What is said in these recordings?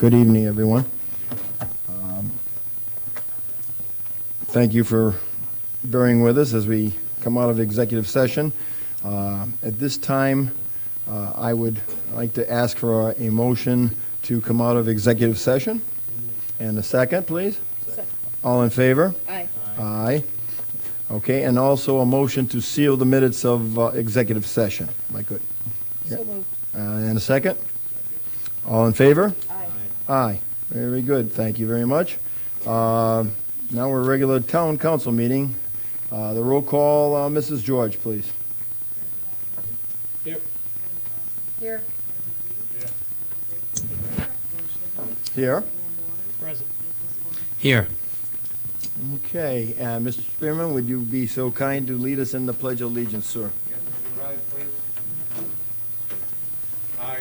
Good evening, everyone. Thank you for bearing with us as we come out of executive session. At this time, I would like to ask for a motion to come out of executive session. And a second, please. Second. All in favor? Aye. Aye. Okay, and also a motion to seal the minutes of executive session. Am I good? So moved. And a second? All in favor? Aye. Aye. Very good. Thank you very much. Now we're regular town council meeting. The roll call, Mrs. George, please. Here. Here. Here. Present. Here. Okay, Mr. Spearman, would you be so kind to lead us in the Pledge of Allegiance, sir? I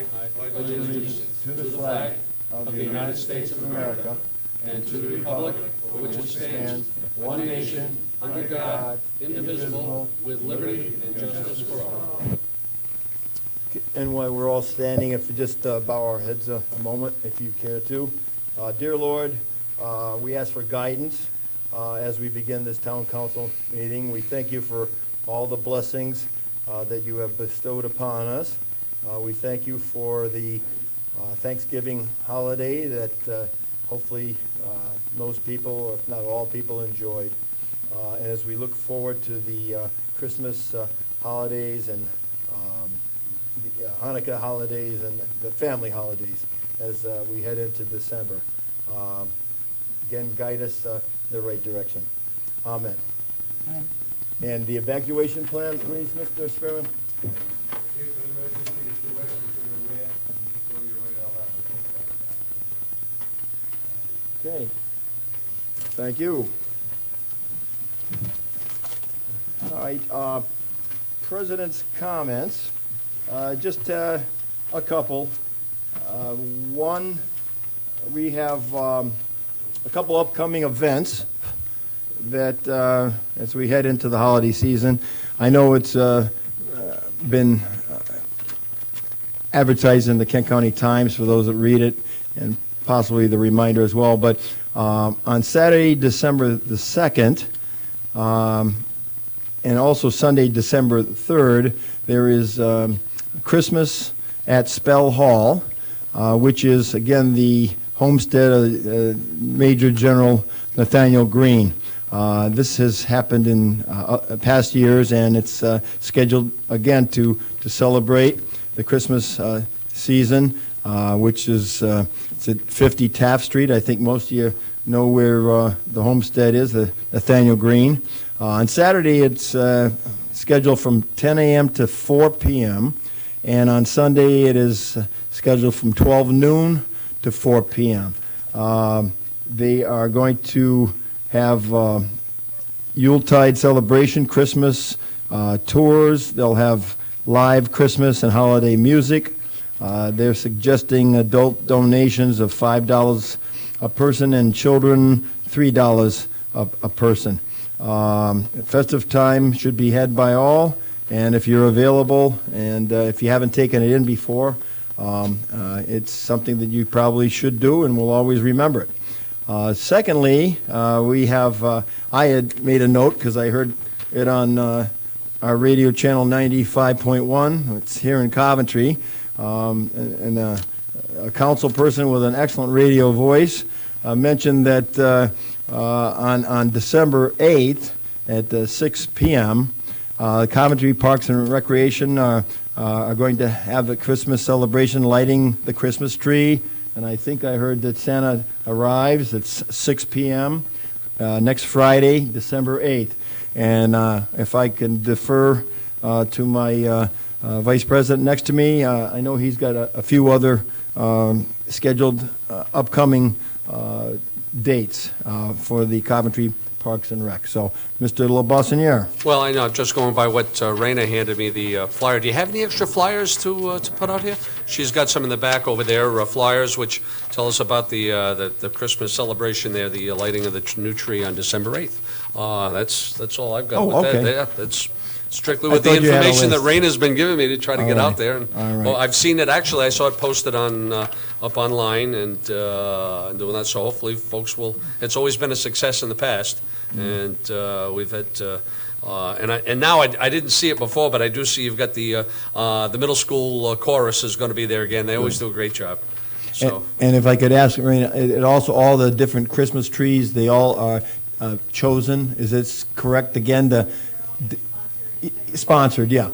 To the flag of the United States of America and to the republic for which it stands, one nation, under God, indivisible, with liberty and justice for all. And while we're all standing, if you just bow our heads a moment, if you care to. Dear Lord, we ask for guidance as we begin this town council meeting. We thank you for all the blessings that you have bestowed upon us. We thank you for the Thanksgiving holiday that hopefully most people, or if not all people, enjoyed. And as we look forward to the Christmas holidays and the Hanukkah holidays and the family holidays as we head into December, again, guide us in the right direction. Amen. Amen. And the evacuation plan, please, Mr. Spearman? Okay. Thank you. All right, President's comments, just a couple. One, we have a couple upcoming events that, as we head into the holiday season, I know it's been advertised in the Kent County Times for those that read it, and possibly the reminder as well, but on Saturday, December the 2nd, and also Sunday, December 3rd, there is Christmas at Spell Hall, which is, again, the homestead of Major General Nathaniel Greene. This has happened in past years, and it's scheduled, again, to celebrate the Christmas season, which is it's at 50 Taft Street. I think most of you know where the homestead is, the Nathaniel Greene. On Saturday, it's scheduled from 10 a.m. to 4 p.m., and on Sunday, it is scheduled from 12 noon to 4 p.m. They are going to have Yuletide celebration, Christmas tours. They'll have live Christmas and holiday music. They're suggesting adult donations of $5 a person and children $3 a person. Festive time should be had by all, and if you're available and if you haven't taken it in before, it's something that you probably should do, and we'll always remember it. Secondly, we have, I had made a note because I heard it on our radio channel 95.1. It's here in Coventry. And a council person with an excellent radio voice mentioned that on December 8th at 6 p.m., Coventry Parks and Recreation are going to have a Christmas celebration, lighting the Christmas tree. And I think I heard that Santa arrives at 6 p.m. Next Friday, December 8th. And if I can defer to my Vice President next to me, I know he's got a few other scheduled upcoming dates for the Coventry Parks and Rec. So, Mr. LeBassiniere. Well, I know, I'm just going by what Raina handed me, the flyer. Do you have any extra flyers to put out here? She's got some in the back over there, flyers, which tell us about the Christmas celebration there, the lighting of the new tree on December 8th. That's all I've got Oh, with that. okay. Yeah, that's strictly I with the thought you had a information that list. Raina's been giving me to try to All get right. out there. And, All right. well, I've seen it, actually, I saw it posted on, up online and doing that, so hopefully folks will, it's always been a success in the past, and we've had, and now I didn't see it before, but I do see you've got the middle school chorus is going to be there again. They always do a great job, so. And if I could ask, Marina, it also, all the different Christmas trees, they all are chosen, is it correct, again, sponsored, yeah.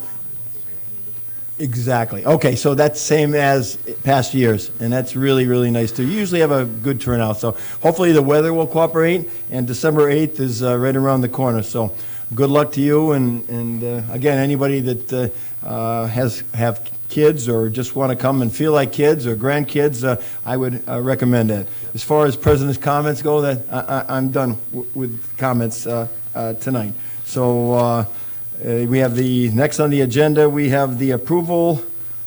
Exactly. Okay, so that's same as past years, and that's really, really nice too. You usually have a good turnout, so hopefully the weather will cooperate, and December 8th is right around the corner, so good luck to you, and again, anybody that have kids or just want to come and feel like kids or grandkids, I would recommend that. As far as President's comments go, that I'm done with comments tonight. So we have the, next on the agenda, we have the approval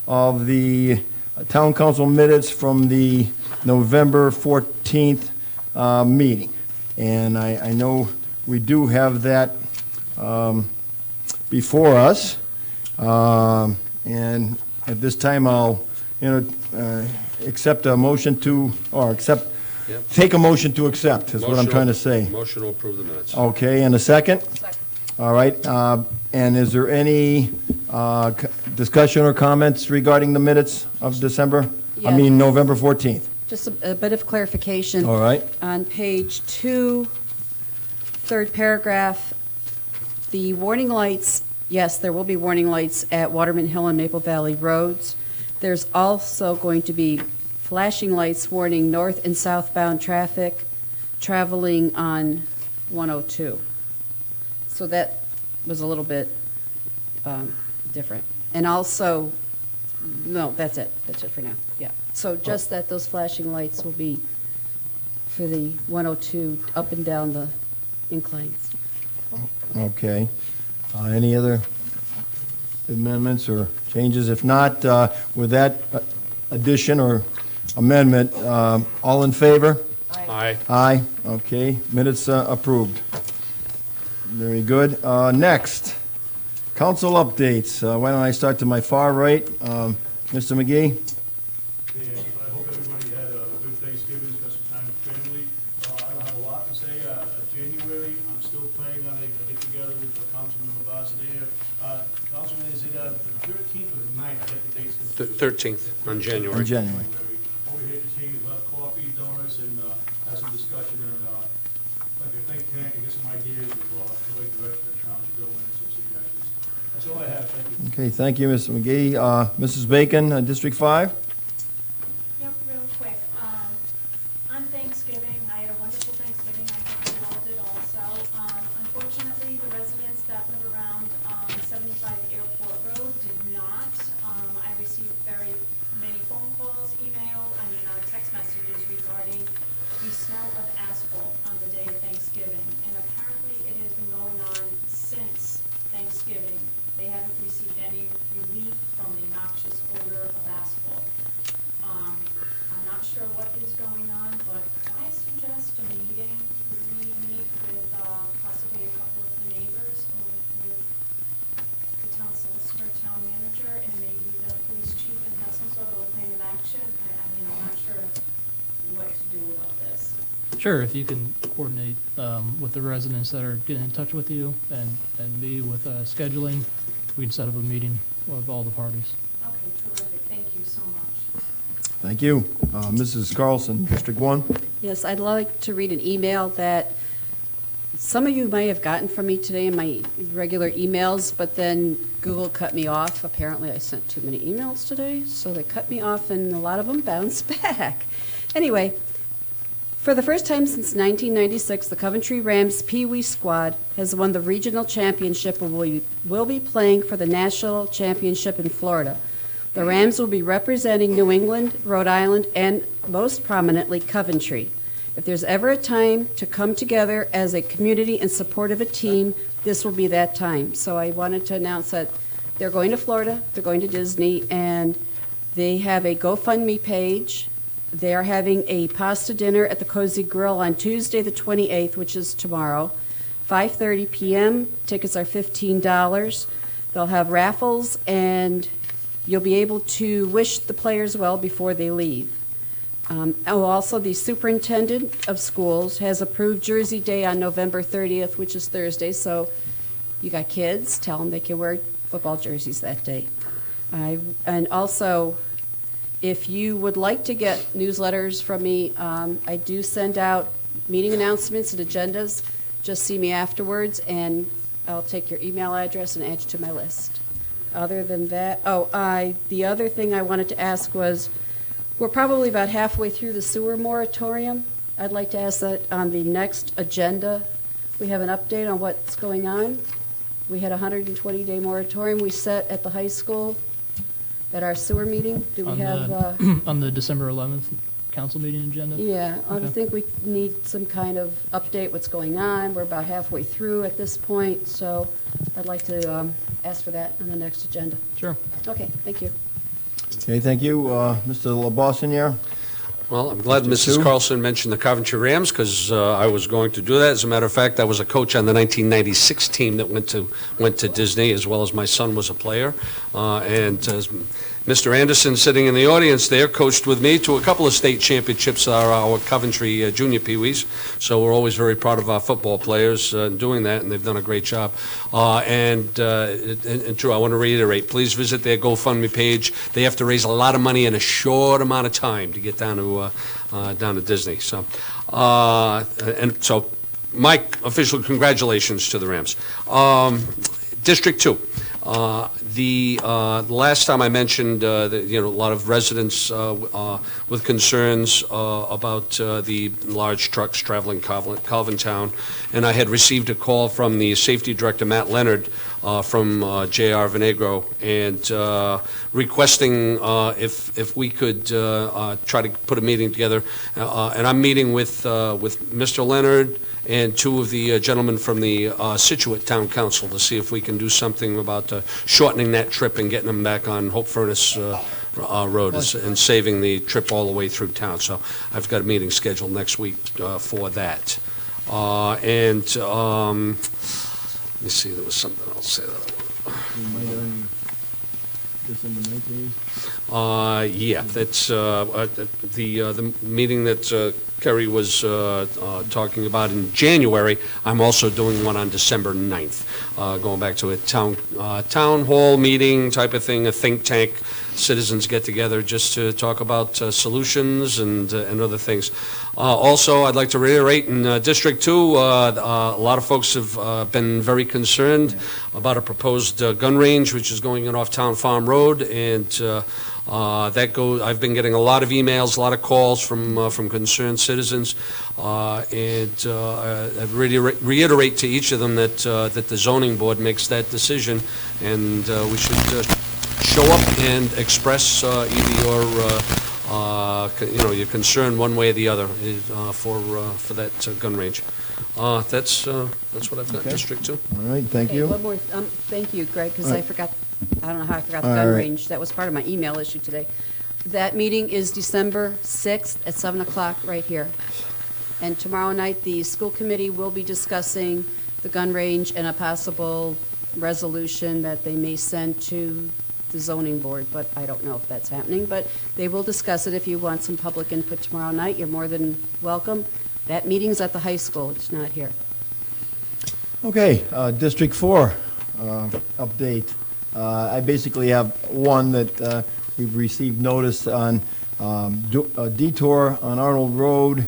of the town council minutes from the November 14th meeting. And I know we do have that before us. And at this time, I'll, accept a motion to, or accept, Yep. take a motion to accept, is what I'm trying to say. Motion to approve the minutes. Okay, and a second? Second. All right, and is there any discussion or comments regarding the minutes of December? I Yes. mean, November 14th. Just a bit of clarification. All right, On page 2, third paragraph, the warning lights, yes, there will be warning lights at Waterman Hill and Maple Valley Roads. There's also going to be flashing lights warning north and southbound traffic traveling on 102. So that was a little bit different. And also, no, that's it. That's it for now, yeah. So just that those flashing lights will be for the 102 up and down the inclines. okay. Any other amendments or changes? If not, with that addition or amendment, all in favor? Aye. Aye, okay, minutes approved. Very good. Next, council updates. Why don't I start to my far right? Mr. McGee? And I hope everybody had a good Thanksgiving, spent some time with family. I don't have a lot to say. January, I'm still planning on a get-together with Councilman Lavazza. Councilman, is it the 13th or the 9th? I get the dates. 13th on January. In January. Over here to change, we'll have coffee, donuts, and have some discussion, and like a think tank, and get some ideas of the way the rest of the town should go, and some suggestions. That's all I have. Thank you. Okay, thank you, Mr. McGee. Mrs. Bacon, District 5? Yep, real quick. On Thanksgiving, I had a wonderful Thanksgiving. I hope you all did also. Unfortunately, the residents that live around 75 Airport Road did not. I received very many phone calls, text messages regarding the smell of asphalt on the day of Thanksgiving. And apparently, it has been going on since Thanksgiving. They haven't received any relief from the noxious odor of asphalt. I'm not sure what is going on, but I suggest a meeting. We meet with possibly a couple of the neighbors, or with the town solicitor, town manager, and maybe the police chief, and have some sort of a plan of action. I'm not sure what to do about this. Sure, if you can coordinate with the residents that are getting in touch with you and me with scheduling, we can set up a meeting with all the parties. Okay, terrific. Thank you so much. Thank you. Mrs. Carlson, District 1? Yes, I'd like to read an email that some of you might have gotten from me today in my regular emails, but then Google cut me off. Apparently, I sent too many emails today, so they cut me off, and a lot of them bounced back. Anyway, for the first time since 1996, the Coventry Rams Pee Wee squad has won the regional championship and will be playing for the national championship in Florida. The Rams will be representing New England, Rhode Island, and most prominently Coventry. If there's ever a time to come together as a community in support of a team, this will be that time. So I wanted to announce that they're going to Florida, they're going to Disney, and they have a GoFundMe page. They are having a pasta dinner at the Cozy Grill on Tuesday, the 28th, which is tomorrow. 5:30 p.m. Tickets are $15. They'll have raffles, and you'll be able to wish the players well before they leave. Also, the superintendent of schools has approved Jersey Day on November 30th, which is Thursday, so you got kids, tell them they can wear football jerseys that day. And also, if you would like to get newsletters from me, I do send out meeting announcements and agendas. Just see me afterwards, and I'll take your email address and add you to my list. Other than that, the other thing I wanted to ask was, we're probably about halfway through the sewer moratorium. I'd like to ask that on the next agenda, we have an update on what's going on. We had a 120-day moratorium we set at the high school at our sewer meeting. Do we have? On the December 11th council meeting agenda? Yeah, I Okay. think we need some kind of update, what's going on. We're about halfway through at this point, so I'd like to ask for that on the next agenda. Sure. Okay, thank you. Okay, thank you. Mr. LaBossiniere? Well, I'm glad Mr. Mrs. Sue? Carlson mentioned the Coventry Rams, because I was going to do that. As a matter of fact, I was a coach on the 1996 team that went to Disney, as well as my son was a player. And Mr. Anderson, sitting in the audience there, coached with me to a couple of state championships, our Coventry Junior Pee-wees. So we're always very proud of our football players doing that, and they've done a great job. And true, I want to reiterate, please visit their GoFundMe page. They have to raise a lot of money in a short amount of time to get down to Disney. So, and so, Mike, official congratulations to the Rams. District 2. The last time I mentioned that, a lot of residents with concerns about the large trucks traveling Calvin Town, and I had received a call from the safety director, Matt Leonard, from J.R. Venegro, and requesting if we could try to put a meeting together. And I'm meeting with Mr. Leonard and two of the gentlemen from the Situate Town Council to see if we can do something about shortening that trip and getting them back on Hope Furnace Road and saving the trip all the way through town. So I've got a meeting scheduled next week for that. And let me see, there was something else there that yeah, that's the meeting that Kerry was talking about in January. I'm also doing one on December 9th, going back to a town hall meeting type of thing, a think tank, citizens get together just to talk about solutions and other things. Also, I'd like to reiterate, in District 2, a lot of folks have been very concerned about a proposed gun range, which is going in off Town Farm Road, and I've been getting a lot of emails, a lot of calls from concerned citizens, and I really reiterate to each of them that the zoning board makes that decision, and we should show up and express either your concern one way or the other for that gun range. That's what I've got in District 2. All right, thank Okay, you. one more, thank you, Greg, because All I right. don't know how I forgot the All gun right. range. That was part of my email issue today. That meeting is December 6th at 7 o'clock right here. And tomorrow night, the school committee will be discussing the gun range and a possible resolution that they may send to the zoning board, but I don't know if that's happening. But they will discuss it. If you want some public input tomorrow night, you're more than welcome. That meeting's at the high school. It's not here. Okay, District 4 update. I basically have one that we've received notice on a detour on Arnold Road.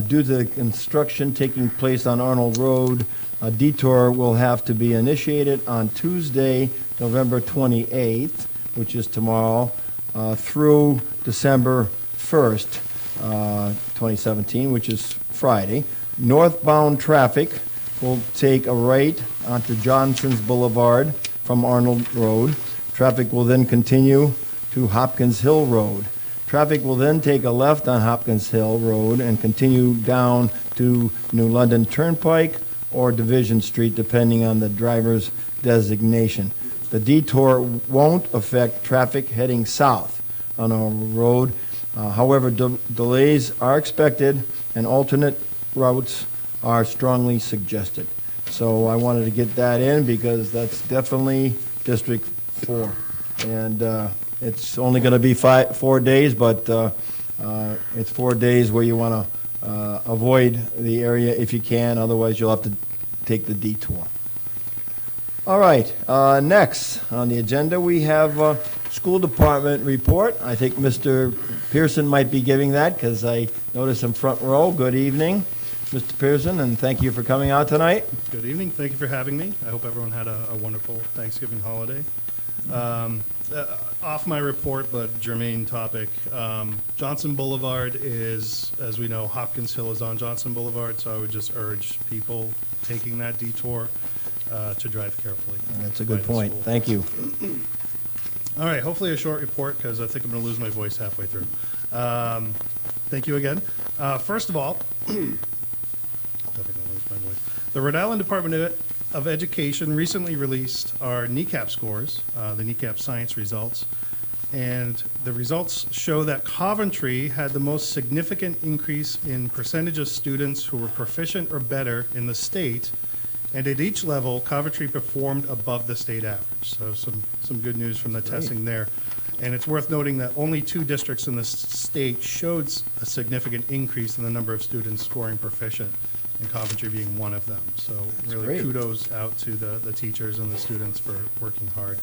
Due to the construction taking place on Arnold Road, a detour will have to be initiated on Tuesday, November 28th, which is tomorrow, through December 1st, 2017, which is Friday. Northbound traffic will take a right onto Johnson's Boulevard from Arnold Road. Traffic will then continue to Hopkins Hill Road. Traffic will then take a left on Hopkins Hill Road and continue down to New London Turnpike or Division Street, depending on the driver's designation. The detour won't affect traffic heading south on our road. However, delays are expected and alternate routes are strongly suggested. So I wanted to get that in because that's definitely District 4. And it's only going to be 4 days, but it's 4 days where you want to avoid the area if you can, otherwise you'll have to take the detour. All right, next on the agenda, we have school department report. I think Mr. Pearson might be giving that because I noticed him front row. Good evening, Mr. Pearson, and thank you for coming out tonight. Good evening. Thank you for having me. I hope everyone had a wonderful Thanksgiving holiday. Off my report, but germane topic. Johnson Boulevard is, as we know, Hopkins Hill is on Johnson Boulevard, so I would just urge people taking that detour to drive carefully. That's a by good the point. school. Thank you. All right, hopefully a short report because I think I'm going to lose my voice halfway through. Thank you again. First of all, definitely going to lose my voice. The Rhode Island Department of Education recently released our NECAP scores, the NECAP science results, and the results show that Coventry had the most significant increase in percentage of students who were proficient or better in the state, and at each level, Coventry performed above the state average. So some good news from the testing there. And it's worth noting that only 2 districts in the state showed a significant increase in the number of students scoring proficient, and Coventry being one of them. So really great. kudos out to the teachers and the students for working hard.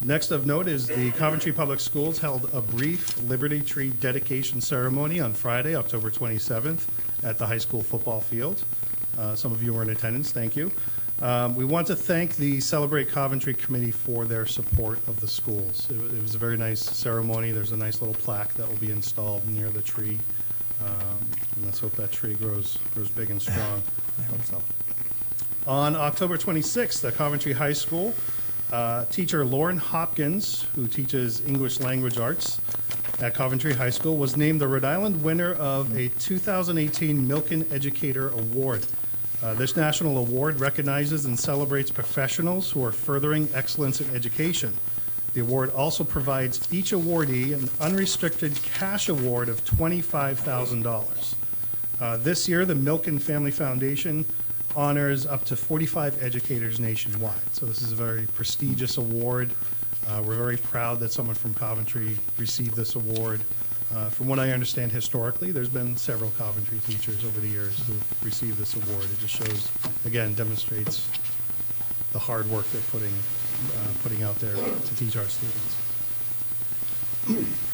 Next of note is the Coventry Public Schools held a brief Liberty Tree dedication ceremony on Friday, October 27th at the high school football field. Some of you were in attendance, thank you. We want to thank the Celebrate Coventry Committee for their support of the schools. It was a very nice ceremony. There's a nice little plaque that will be installed near the tree. And let's hope that tree grows big and strong. I hope so. On October 26th at Coventry High School, teacher Lauren Hopkins, who teaches English language arts at Coventry High School, was named the Rhode Island winner of a 2018 Milken Educator Award. This national award recognizes and celebrates professionals who are furthering excellence in education. The award also provides each awardee an unrestricted cash award of $25,000. This year, the Milken Family Foundation honors up to 45 educators nationwide. So this is a very prestigious award. We're very proud that someone from Coventry received this award. From what I understand historically, there's been several Coventry teachers over the years who've received this award. It just shows, again, demonstrates the hard work they're putting out there to teach our students.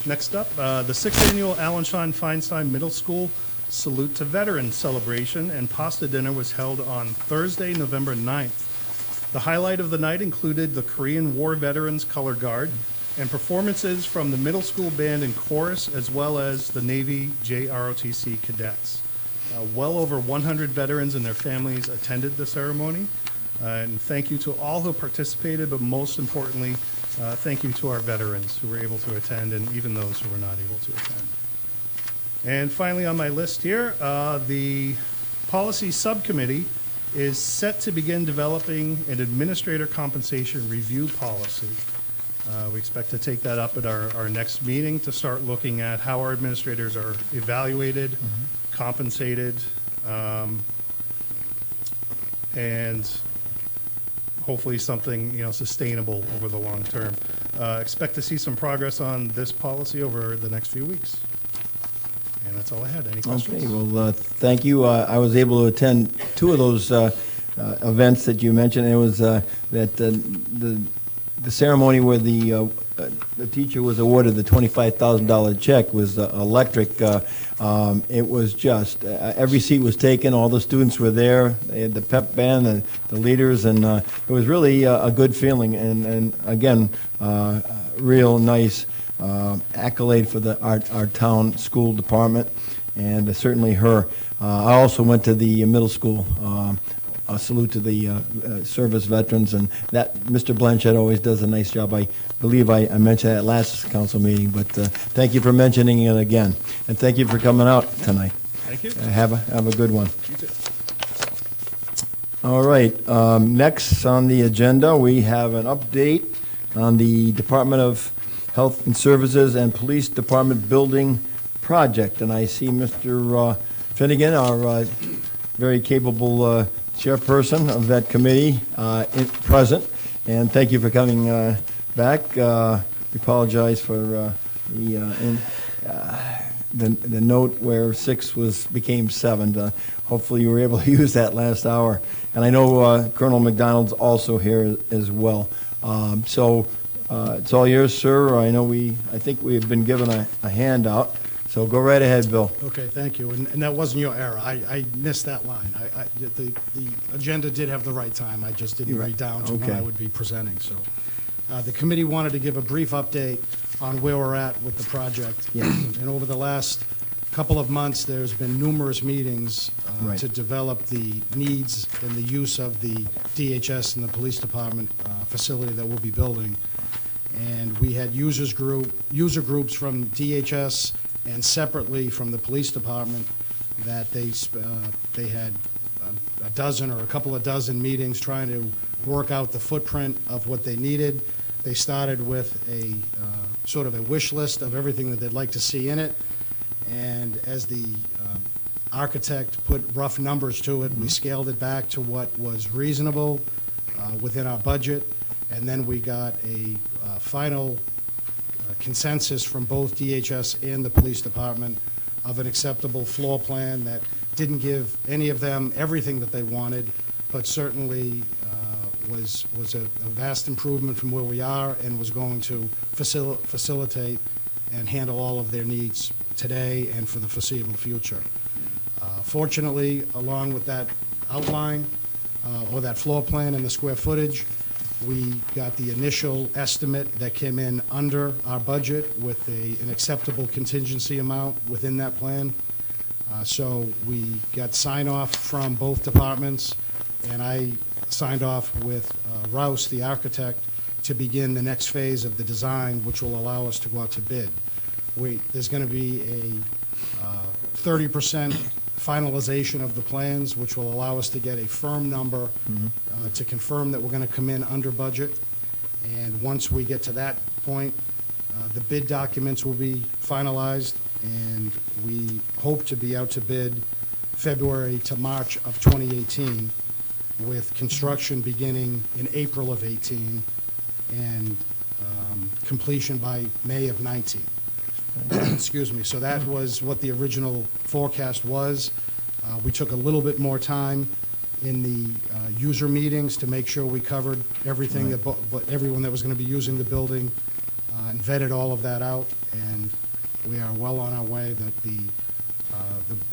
Next up, the 6th annual Allenshine Feinstein Middle School Salute to Veterans celebration and pasta dinner was held on Thursday, November 9th. The highlight of the night included the Korean War Veterans Color Guard and performances from the middle school band and chorus, as well as the Navy JROTC cadets. Well over 100 veterans and their families attended the ceremony. And thank you to all who participated, but most importantly, thank you to our veterans who were able to attend and even those who were not able to attend. And finally on my list here, the Policy Subcommittee is set to begin developing an administrator compensation review policy. We expect to take that up at our next meeting to start looking at how our administrators are evaluated, compensated, and hopefully something sustainable over the long term. Expect to see some progress on this policy over the next few weeks. And that's all I had. Any questions? Okay, well, thank you. I was able to attend 2 of those events that you mentioned. It was that the ceremony where the teacher was awarded the $25,000 check was electric. It was just, every seat was taken, all the students were there, they had the pep band and the leaders, and it was really a good feeling, and again, real nice accolade for our town school department, and certainly her. I also went to the middle school, a salute to the service veterans, and that Mr. Blanchett always does a nice job. I believe I mentioned that last council meeting, but thank you for mentioning it again, and thank you for coming out tonight. Thank you. Have a good one. You too. All right, next on the agenda, we have an update on the Department of Health and Services and Police Department Building Project, and I see Mr. Finnegan, our very capable chairperson of that committee present, and thank you for coming back. We apologize for the note where 6 became 7. Hopefully you were able to use that last hour. And I know Colonel McDonald's also here as well. So it's all yours, sir. I think we have been given a handout. So go right ahead, Bill. Okay, thank you. And that wasn't your error. I missed that line. The agenda did have the right time. I just didn't write down to when Okay. I would be presenting, so. The committee wanted to give a brief update on where we're at with the project. Yes. And over the last couple of months, there's been numerous meetings Right. to develop the needs and the use of the DHS and the police department facility that we'll be building. And we had user groups from DHS and separately from the police department that they had a dozen or a couple of dozen meetings trying to work out the footprint of what they needed. They started with a sort of a wish list of everything that they'd like to see in it. And as the architect put rough numbers to it, we scaled it back to what was reasonable within our budget. And then we got a final consensus from both DHS and the police department of an acceptable floor plan that didn't give any of them everything that they wanted, but certainly was a vast improvement from where we are and was going to facilitate and handle all of their needs today and for the foreseeable future. Fortunately, along with that outline, or that floor plan and the square footage, we got the initial estimate that came in under our budget with an acceptable contingency amount within that plan. So we got sign-off from both departments, and I signed off with Rouse, the architect, to begin the next phase of the design, which will allow us to go out to bid. There's going to be a 30% finalization of the plans, which will allow us to get a firm number to confirm that we're going to come in under budget. And once we get to that point, the bid documents will be finalized, and we hope to be out to bid February to March of 2018, with construction beginning in April of 18 and completion by May of 19. Excuse me. So that was what the original forecast was. We took a little bit more time in the user meetings to make sure we covered everything, but everyone that was going to be using the building, and vetted all of that out. And we are well on our way. That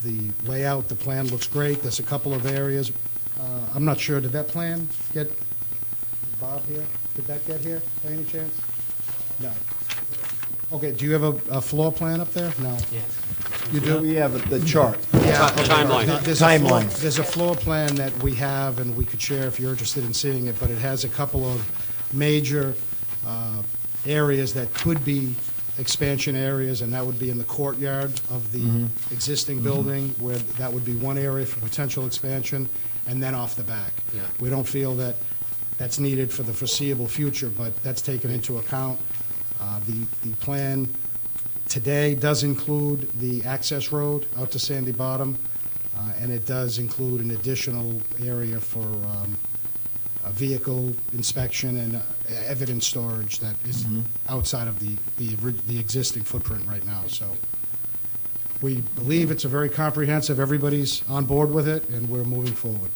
the layout, the plan looks great. There's a couple of areas. I'm not sure, did that plan get, is Bob here? Did that get here by any chance? No. Okay, do you have a floor plan up there? No. You do? We have the chart. Yeah. Timeline. There's a floor- Timeline. There's a floor plan that we have, and we could share if you're interested in seeing it, but it has a couple of major areas that could be expansion areas, and that would be in the courtyard of the existing building, where that would be one area for potential expansion, and then off the back. Yeah. We don't feel that that's needed for the foreseeable future, but that's taken into account. The plan today does include the access road out to Sandy Bottom, and it does include an additional area for a vehicle inspection and evidence storage that is outside of the existing footprint right now. So we believe it's a very comprehensive, everybody's on board with it, and we're moving forward.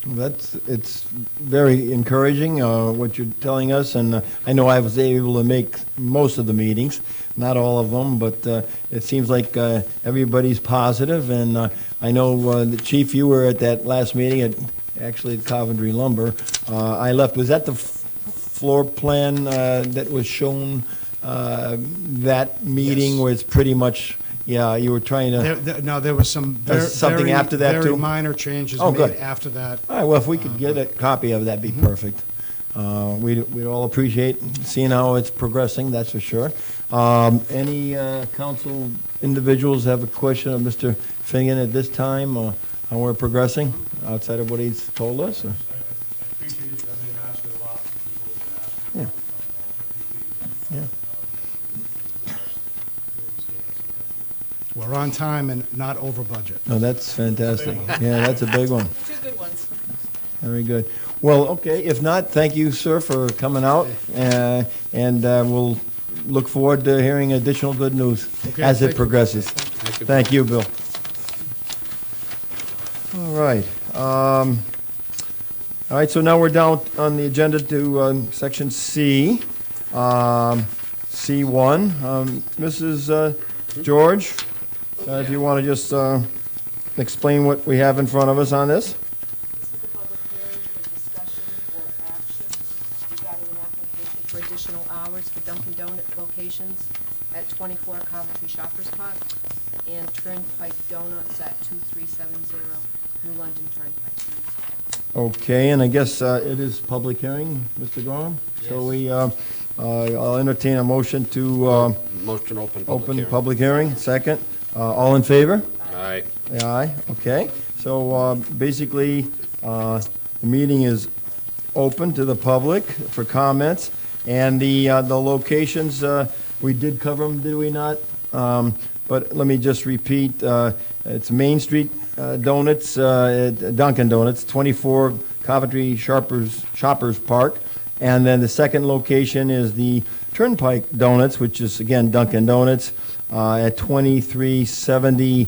It's very encouraging, what you're telling us, and I know I was able to make most of the meetings, not all of them, but it seems like everybody's positive, and I know, the Chief, you were at that last meeting at Coventry Lumber. I left, was that the floor plan that was shown that meeting, Yes. where it's pretty much, yeah, you were trying to... Now, there was some There's something very, after that, very too? minor changes Oh, made good. after that. All right, well, if we could get a copy of that, be perfect. We'd all appreciate seeing how it's progressing, that's for sure. Any council individuals have a question of Mr. Finnegan at this time, how we're progressing, outside of what he's told us? Or? I appreciate it. I've been asking a lot. People have been asking. Yeah. Yeah. We're are on time and not over budget. No, that's fantastic. Yeah, that's a big one. Two good ones. Very good. Well, okay, if not, thank you, sir, for coming out, and we'll look forward to hearing additional good news Okay, as it thank you. progresses. Thank you. Thank you, Bill. All right. All right, so now we're down on the agenda to Section C, C1. Mrs. George, if you want to just explain what we have in front of us on this? This is the public hearing for discussion or action regarding an application for additional hours for Dunkin' Donut locations at 24 Coventry Shoppers Park and Turnpike Donuts at 2370 New London Turnpike. Okay, and I guess it is public hearing, Mr. Gorham? So I'll entertain a motion to Motion to open public open hearing. public hearing. Second. All in favor? Aye. Aye, okay. So basically, the meeting is open to the public for comments, and the locations, we did cover them, did we not? But let me just repeat, it's Main Street Donuts, at Dunkin' Donuts, 24 Coventry Shoppers Park, and then the second location is the Turnpike Donuts, which is, again, Dunkin' Donuts, at 2370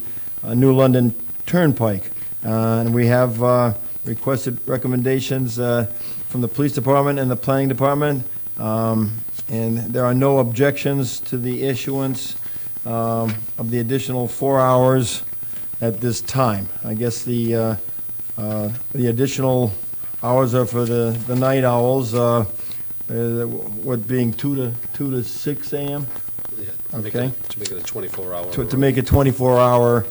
New London Turnpike. And we have requested recommendations from the Police Department and the Planning Department, and there are no objections to the issuance of the additional 4 hours at this time. I guess the additional hours are for the night owls, what being 2 to 6 a.m.? To make Okay. it- To make it a 24-hour. To make a 24-hour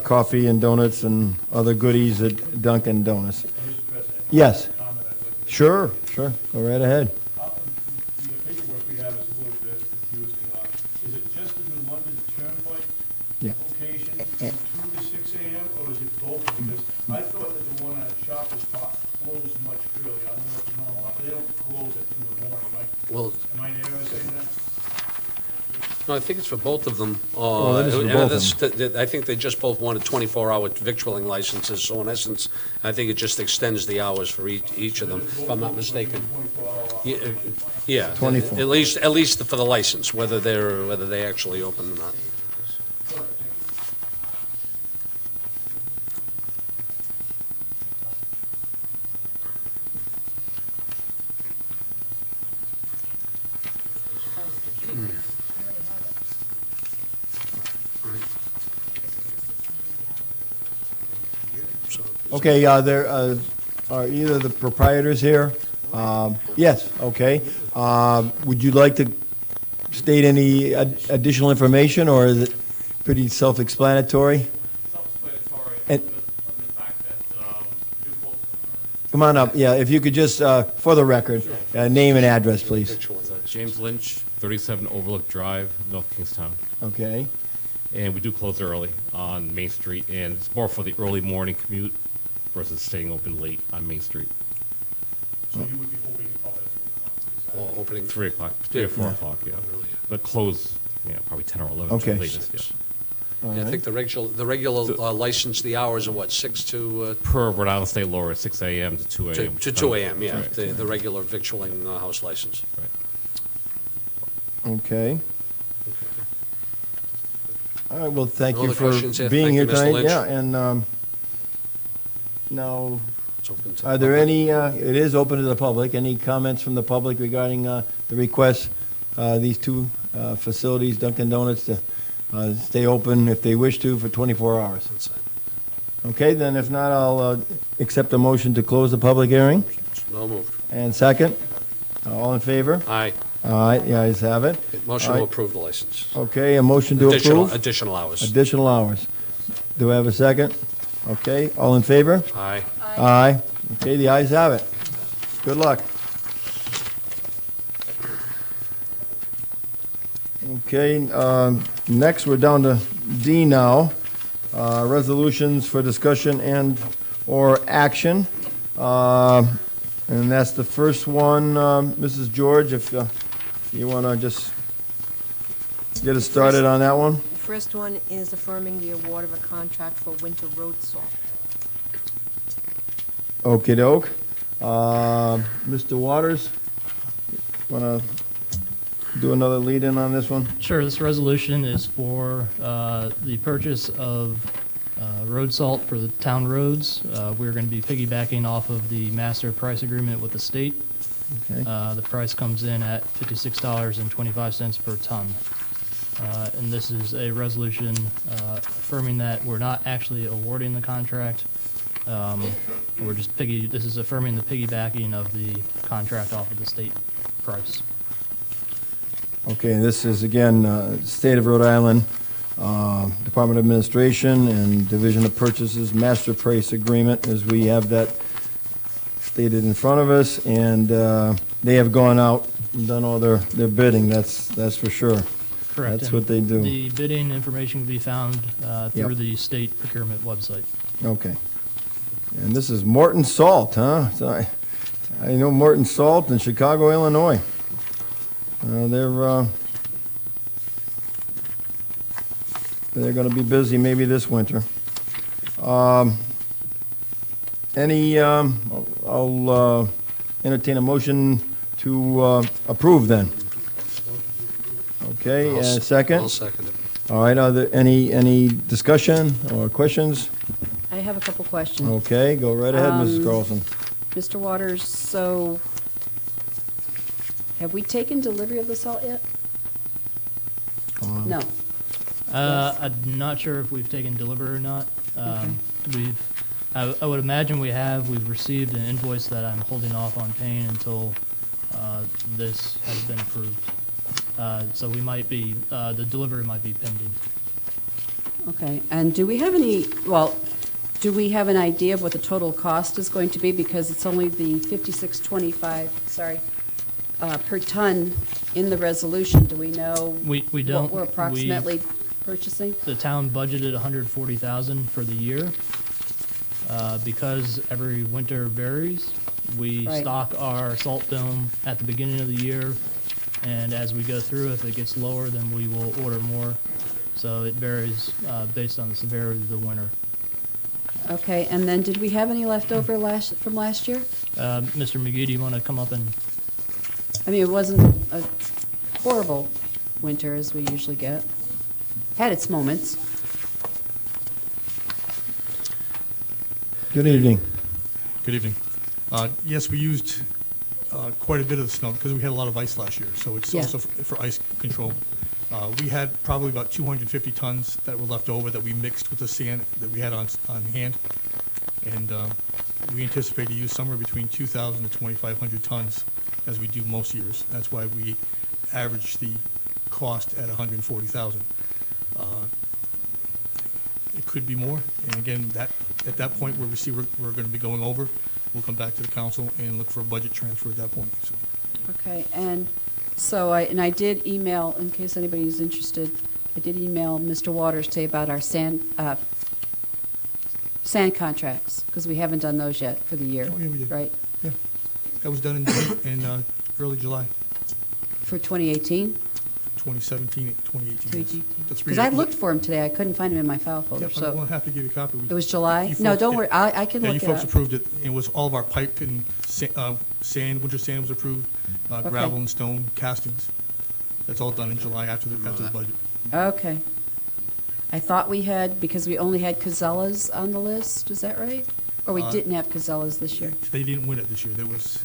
coffee and donuts and other goodies at Dunkin' Donuts. Mr. President, Yes, comment I'd like to sure, go right ahead. The paperwork we have is a little bit confusing. Is it just the New London Turnpike Yeah. location from 2 to 6 a.m., or is it both? Because I thought that the one at Shoppers Park closed much earlier. I don't know what the normal, they don't close at 2 in the morning, right? Well, Am I in error in saying that? no, I think it's for both of them. Well, it is for And both of this- I think they just both wanted 24-hour victualling licenses, so in essence, I think it just extends the hours for each of them, if I'm not mistaken. 24 hour. Yeah, 24. at least for the license, whether they actually open or not. So- Okay, there are either the proprietors here? Yes, okay. Would you like to state any additional information, or is it pretty self-explanatory? Self-explanatory And- of the fact that you both Come on up, yeah, if you could just, for the record, name and address, please. Victualling license. James Lynch, 37 Overlook Drive, North Kingstown. Okay, And we do close early on Main Street, and it's more for the early morning commute versus staying open late on Main Street. So you would be opening up at 2 o'clock? Or opening 3 o'clock, 3 or 4 o'clock, yeah. Earlier. But close, yeah, probably 10 or 11 Okay. latest, yeah. Yeah, I think the regular license, the hours are what, 6 to Per Rhode Island State law, it's 6 a.m. to 2 a.m. to 2 a.m., yeah, Right. the regular victualling house license. Right. okay. All right, well, thank No you other for questions here? being Thank here you, Mr. tonight. Lynch. Yeah, and now, It's open to the are there public. any, it is open to the public, any comments from the public regarding the request, these two facilities, Dunkin' Donuts, to stay open if they wish to for 24 hours? Okay, then if not, I'll accept a motion to close the public hearing. No moved. And second, all in favor? Aye. All right, the ayes have it. Motion All to right. approve the license. Okay, a motion to approve? Additional hours. Additional hours. Do I have a second? Okay, all in favor? Aye. Aye. Okay, the ayes have it. Good luck. Okay, next, we're down to D now. Resolutions for discussion and/or action. And that's the first one, Mrs. George, if you want to just get us started on that one. First one is affirming the award of a contract for winter road salt. Okey doke. Mr. Waters, want to do another lead-in on this one? Sure, this resolution is for the purchase of road salt for the town roads. We're going to be piggybacking off of the master price agreement with the state. Okay. The price comes in at $56.25 per ton. And this is a resolution affirming that we're not actually awarding the contract. We're just this is affirming the piggybacking of the contract off of the state price. Okay, this is, again, State of Rhode Island, Department of Administration and Division of Purchases Master Price Agreement, as we have that stated in front of us, and they have gone out and done all their bidding, that's for sure. Correct. That's and what they do. The bidding information can be found through Yep. the state procurement website. Okay. And this is Morton Salt, huh? So I know Morton Salt in Chicago, Illinois. They're going to be busy maybe this winter. I'll entertain a motion to approve then. Okay, and a second? I'll second it. All right, are there any discussion or questions? I have a couple questions. Okay, go right ahead, Mrs. Carlson. Mr. Waters, so have we taken delivery of the salt yet? No. I'm not sure if we've taken delivery or not. I would imagine we have. We've received an invoice that I'm holding off on paying until this has been approved. So we might be, the delivery might be pending. Okay, and do we have do we have an idea of what the total cost is going to be? Because it's only the $56.25, per ton in the resolution. Do we know We don't. what we're approximately purchasing? The town budgeted $140,000 for the year. Because every winter varies, we Right. stock our salt dome at the beginning of the year, and as we go through, if it gets lower, then we will order more. So it varies based on the severity of the winter. Okay, and then did we have any leftover from last year? Mr. McGee, do you want to come up and, I mean, it wasn't a horrible winter as we usually get. Had its moments. Good evening. Good evening. Yes, we used quite a bit of the snow because we had a lot of ice last year, so it's Yeah. also for ice control. We had probably about 250 tons that were left over that we mixed with the sand that we had on hand. And we anticipate to use somewhere between 2,000 to 2,500 tons as we do most years. That's why we average the cost at 140,000. It could be more, and again, at that point where we see we're going to be going over, we'll come back to the council and look for a budget transfer at that point. So, Okay, and so I did email, in case anybody's interested, I did email Mr. Waters today about our sand contracts, because we haven't done those yet for the year. Oh, yeah, we did. Right? yeah, that was done in early July, For 2018? 2017, 2018. yes. That's Because I looked for him today, I couldn't find him in my file folder, Yep, I'm so. happy to give you a copy. It was July? You No, folks- don't yeah. worry, I can Yeah, look you it folks up. approved it. It was all of our pipe and sand, winter sand was approved, gravel and stone castings. That's all done in July after the budget. Okay. I thought we had, because we only had Casellas on the list, is that right? Or we didn't have Casellas this year? They didn't win it this year. That was,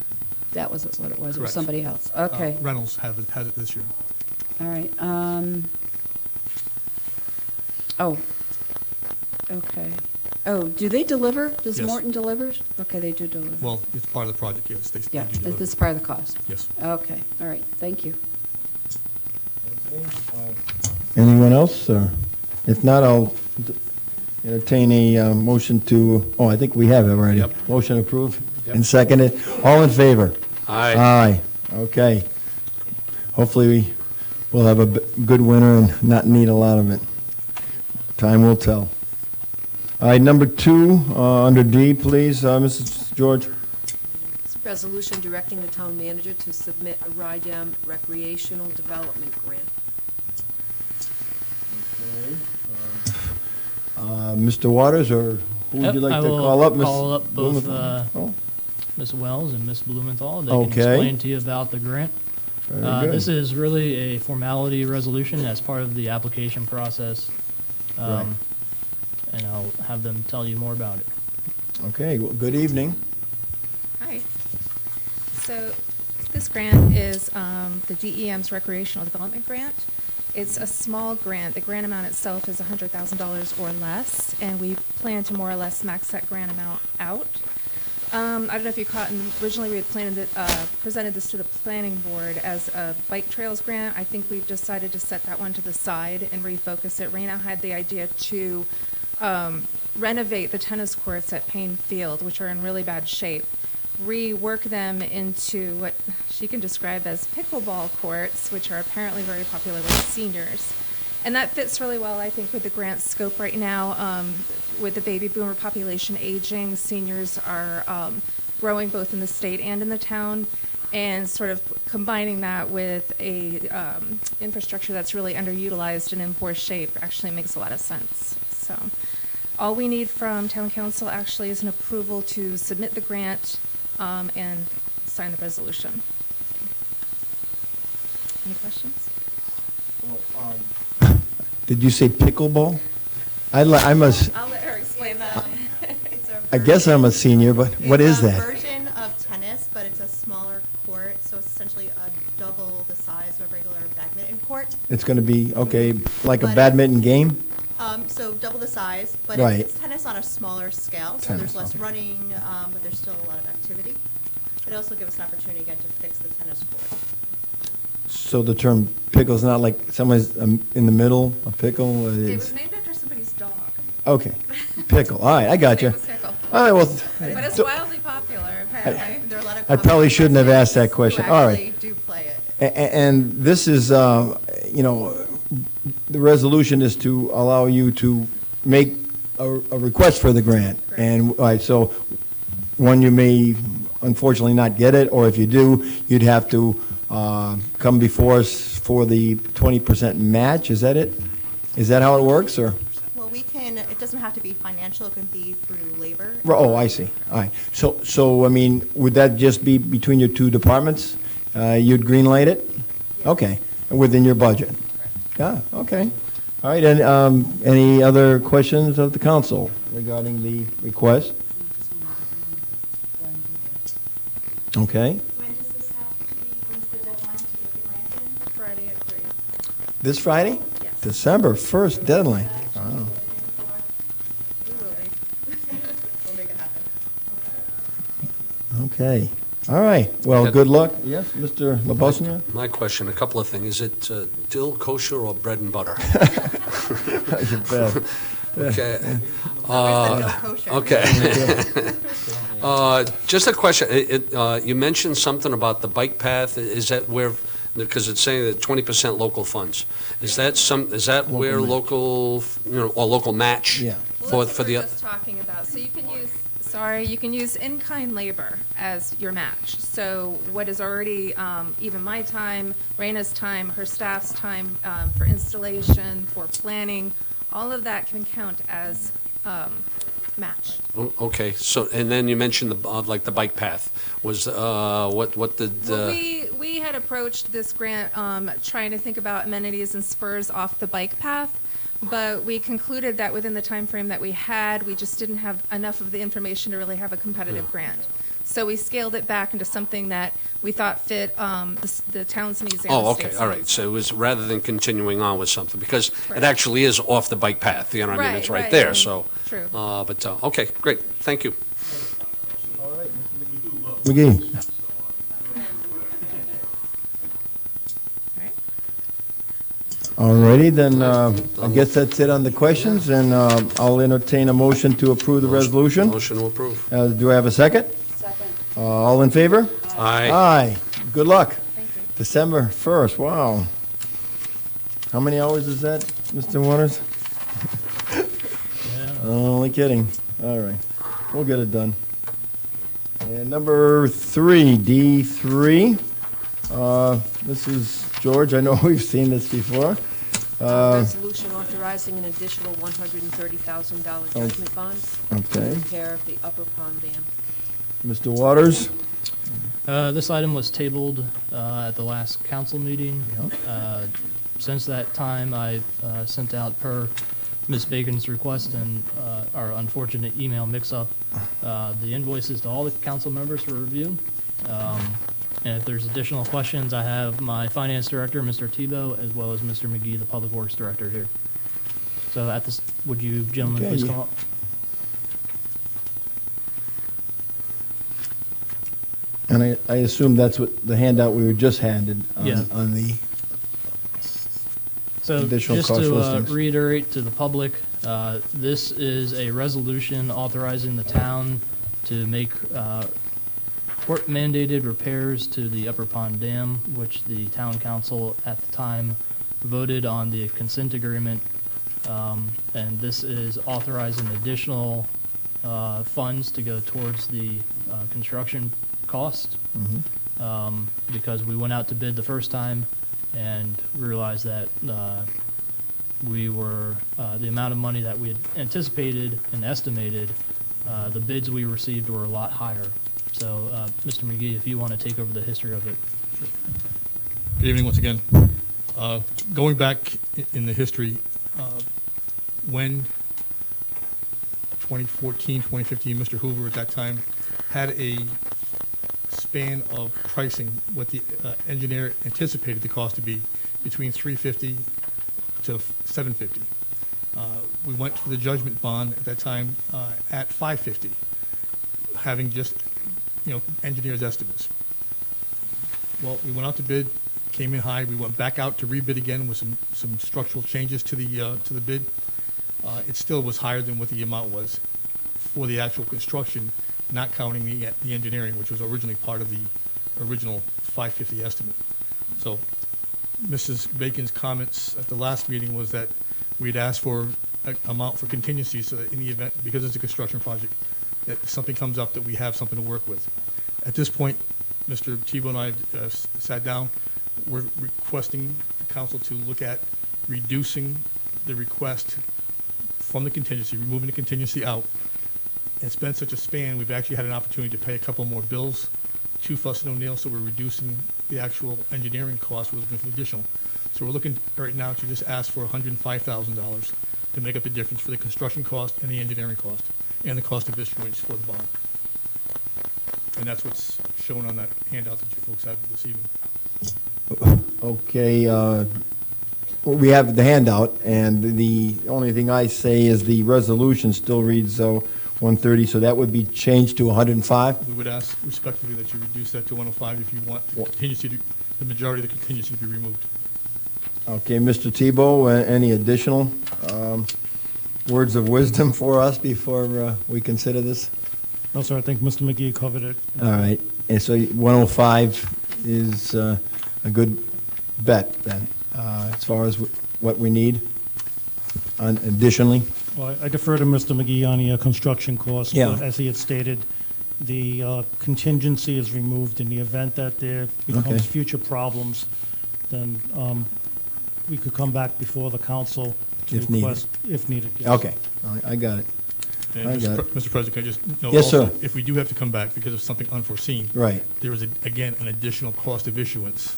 That was what it was, it was Correct. somebody else. Okay, Reynolds has it this year. all right. Oh, okay. Oh, do they deliver? Does Yes. Morton deliver? Okay, they do deliver. Well, it's part of the project, yes. They Yeah, do deliver. this is part of the cost. Yes. Okay, all right, thank you. Anyone else? If not, I'll entertain a motion to, I think we have it already. Yep. Motion approved and seconded. All in favor? Aye. Aye, okay. Hopefully, we'll have a good winter and not need a lot of it. Time will tell. All right, number 2, under D, please, Mrs. George. It's a resolution directing the town manager to submit a RIDEM recreational development grant. Mr. Waters, or who would you like to call up? I will call up both Blumenthal? Ms. Wells and Ms. Blumenthal. They Okay. can explain to you about the grant. Very good. This is really a formality resolution as part of the application process. Right. And I'll have them tell you more about it. Okay, well, good evening. Hi. So this grant is the DEM's Recreational Development Grant. It's a small grant. The grant amount itself is $100,000 or less, and we plan to more or less max that grant amount out. I don't know if you caught, originally we had presented this to the planning board as a bike trails grant. I think we've decided to set that one to the side and refocus it. Raina had the idea to renovate the tennis courts at Payne Field, which are in really bad shape, rework them into what she can describe as pickleball courts, which are apparently very popular with seniors. And that fits really well, I think, with the grant scope right now. With the baby boomer population aging, seniors are growing both in the state and in the town, and sort of combining that with a infrastructure that's really underutilized and in poor shape actually makes a lot of sense. So all we need from town council actually is an approval to submit the grant and sign the resolution. Any questions? Did you say pickleball? I'm a, I'll let her explain that. I guess I'm a senior, but what is It's a that? version of tennis, but it's a smaller court, so it's essentially double the size of a regular badminton court. It's going to be, okay, like a But- badminton game? So double the size, but Right. it's tennis on a smaller scale, so Tennis, there's less okay. running, but there's still a lot of activity. It also gives us an opportunity again to fix the tennis court. So the term pickle's not like someone's in the middle, a pickle? It It's- was named after somebody's dog, Okay, pickle, all right, I got you. It was Pickle. All right, well, but it's wildly popular, apparently. There are a lot of I probably shouldn't have asked that residents question. who All actually right. do play it. And this is, you know, the resolution is to allow you to make a request for the grant. And, all right, so, one, you may unfortunately not get it, or if you do, you'd have to come before us for the 20% match, is that it? Is that how it works, or? Well, we can, it doesn't have to be financial, it can be through labor. Oh, I see, all right. So, I mean, would that just be between your two departments? You'd greenlight it? Okay, within your budget? Yeah, okay. All right, and any other questions of the council regarding the request? Okay, When does this have to be, when's the deadline to get the grant in? Friday at 3. this Friday? Yes. December 1st deadline. Wow, We will be. We'll make it happen. okay. All right, well, good luck. Yes, Mr. LaBosnia? My question, a couple of things. Is it dill kosher or bread and butter? You bet. Okay. Always the no kosher. Okay. Just a question. You mentioned something about the bike path. Is that where, because it's saying that 20% local funds. Is that where match. local, or local match? Yeah. Well, For that's what the, we're just talking about. So you can use in-kind labor as your match. So what is already, even my time, Raina's time, her staff's time, for installation, for planning, all of that can count as match. okay, so, and then you mentioned like the bike path. Was, what did, Well, we had approached this grant trying to think about amenities and spurs off the bike path, but we concluded that within the time frame that we had, we just didn't have enough of the information to really have a competitive grant. So we scaled it back into something that we thought fit the town's needs and the oh, okay, state's all right. needs. So it was rather than continuing on with something, because Right. it actually is off the bike path, you know what I mean? It's Right, right right, there, and- so. true. Okay, great, thank you. McGee? All right. All righty, then I guess that's it on the questions, and I'll entertain a motion to approve the resolution. Motion to approve. Do I have a second? Second. All in favor? Aye. Aye. Good luck. Thank you. December 1st, wow. How many hours is that, Mr. Waters? Only kidding. All right, we'll get it done. And number 3, D3. This is George, I know we've seen this before. Resolution authorizing an additional $130,000 judgment bond for Okay. repair of the Upper Pond Dam. Mr. Waters? This item was tabled at the last council meeting. Since that time, I sent out per Ms. Bacon's request and our unfortunate email mix-up, the invoices to all the council members for review. And if there's additional questions, I have my finance director, Mr. Tebow, as well as Mr. McGee, the public works director here. So at this, would you gentlemen Okay, please yeah. come up? And I assume that's what the handout we were just handed Yeah. on the, So Additional just cost to listings. reiterate to the public, this is a resolution authorizing the town to make court-mandated repairs to the Upper Pond Dam, which the town council at the time voted on the consent agreement. And this is authorizing additional funds to go towards the construction cost. Because we went out to bid the first time and realized that we were, the amount of money that we had anticipated and estimated, the bids we received were a lot higher. So, Mr. McGee, if you want to take over the history of it. Good evening once again. Going back in the history, when 2014, 2015, Mr. Hoover at that time had a span of pricing, what the engineer anticipated the cost to be between $350 to $750. We went for the judgment bond at that time at $550, having just, engineer's estimates. Well, we went out to bid, came in high. We went back out to rebid again with some structural changes to the bid. It still was higher than what the amount was for the actual construction, not counting the engineering, which was originally part of the original $550 estimate. So Mrs. Bacon's comments at the last meeting was that we'd asked for an amount for contingency so that in the event, because it's a construction project, that if something comes up, that we have something to work with. At this point, Mr. Tebow and I sat down. We're requesting the council to look at reducing the request from the contingency, removing the contingency out. It's been such a span, we've actually had an opportunity to pay a couple more bills to Fuss and O'Neill, so we're reducing the actual engineering cost. We're looking for additional. So we're looking right now to just ask for $105,000 to make up the difference for the construction cost and the engineering cost and the cost of issuance for the bond. And that's what's shown on that handout that you folks have this evening. okay, we have the handout, and the only thing I say is the resolution still reads 130, so that would be changed to 105? We would ask respectfully that you reduce that to 105 if you want the contingency to, the majority of the contingency to be removed. Okay, Mr. Tebow, any additional words of wisdom for us before we consider this? No, sir, I think Mr. McGee covered it. All right, and so 105 is a good bet then, as far as what we need additionally? Well, I defer to Mr. McGee on the construction costs. Yeah. But as he had stated, the contingency is removed in the event that there Okay. becomes future problems, then we could come back before the council to If needed. request, if needed. Yes. Okay, I got it. And I got Mr. President, can I just note Yes, also, sir. if we do have to come back because of something unforeseen, Right. there is, again, an additional cost of issuance,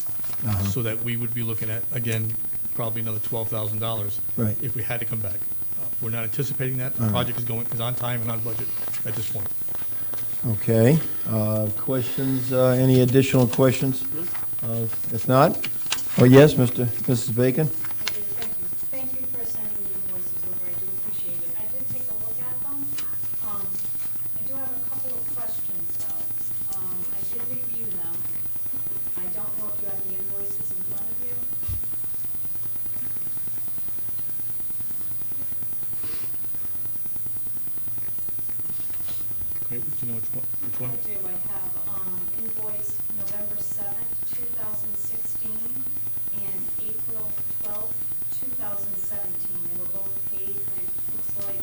so that we would be looking at, again, probably another $12,000. Right. If we had to come back. We're not anticipating that. The All right. project is on time and on budget at this point. Okay, questions, any additional questions? If not, oh, yes, Mrs. Bacon? I did, thank you. Thank you for sending the invoices over, I do appreciate it. I did take a look at them. I do have a couple of questions, though. I did review them. I don't know if you have the invoices in front of you. Okay, do you know which one? I do, I have invoice November 7th, 2016, and April 12th, 2017. They were both paid, it looks like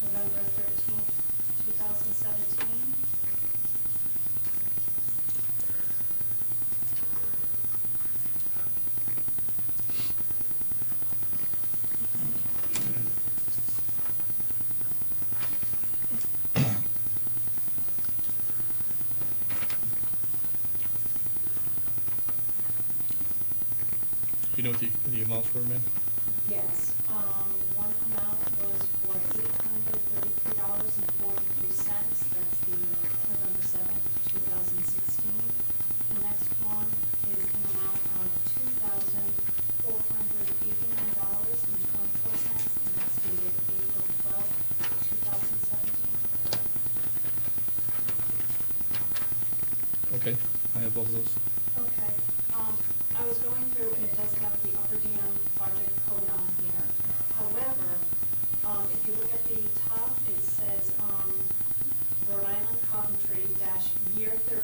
November 13th, 2017. Do you know what the amounts were, ma'am? Yes, one amount was for $833.43. That's the November 7th, 2016. The next one is an amount of $2,489.24, and that's dated April 12th, 2017. Okay, I have both of those. Okay, I was going through, and it does have the Upper Dam project code on here. However, if you look at the top, it says, Rhode Island Coventry dash year 13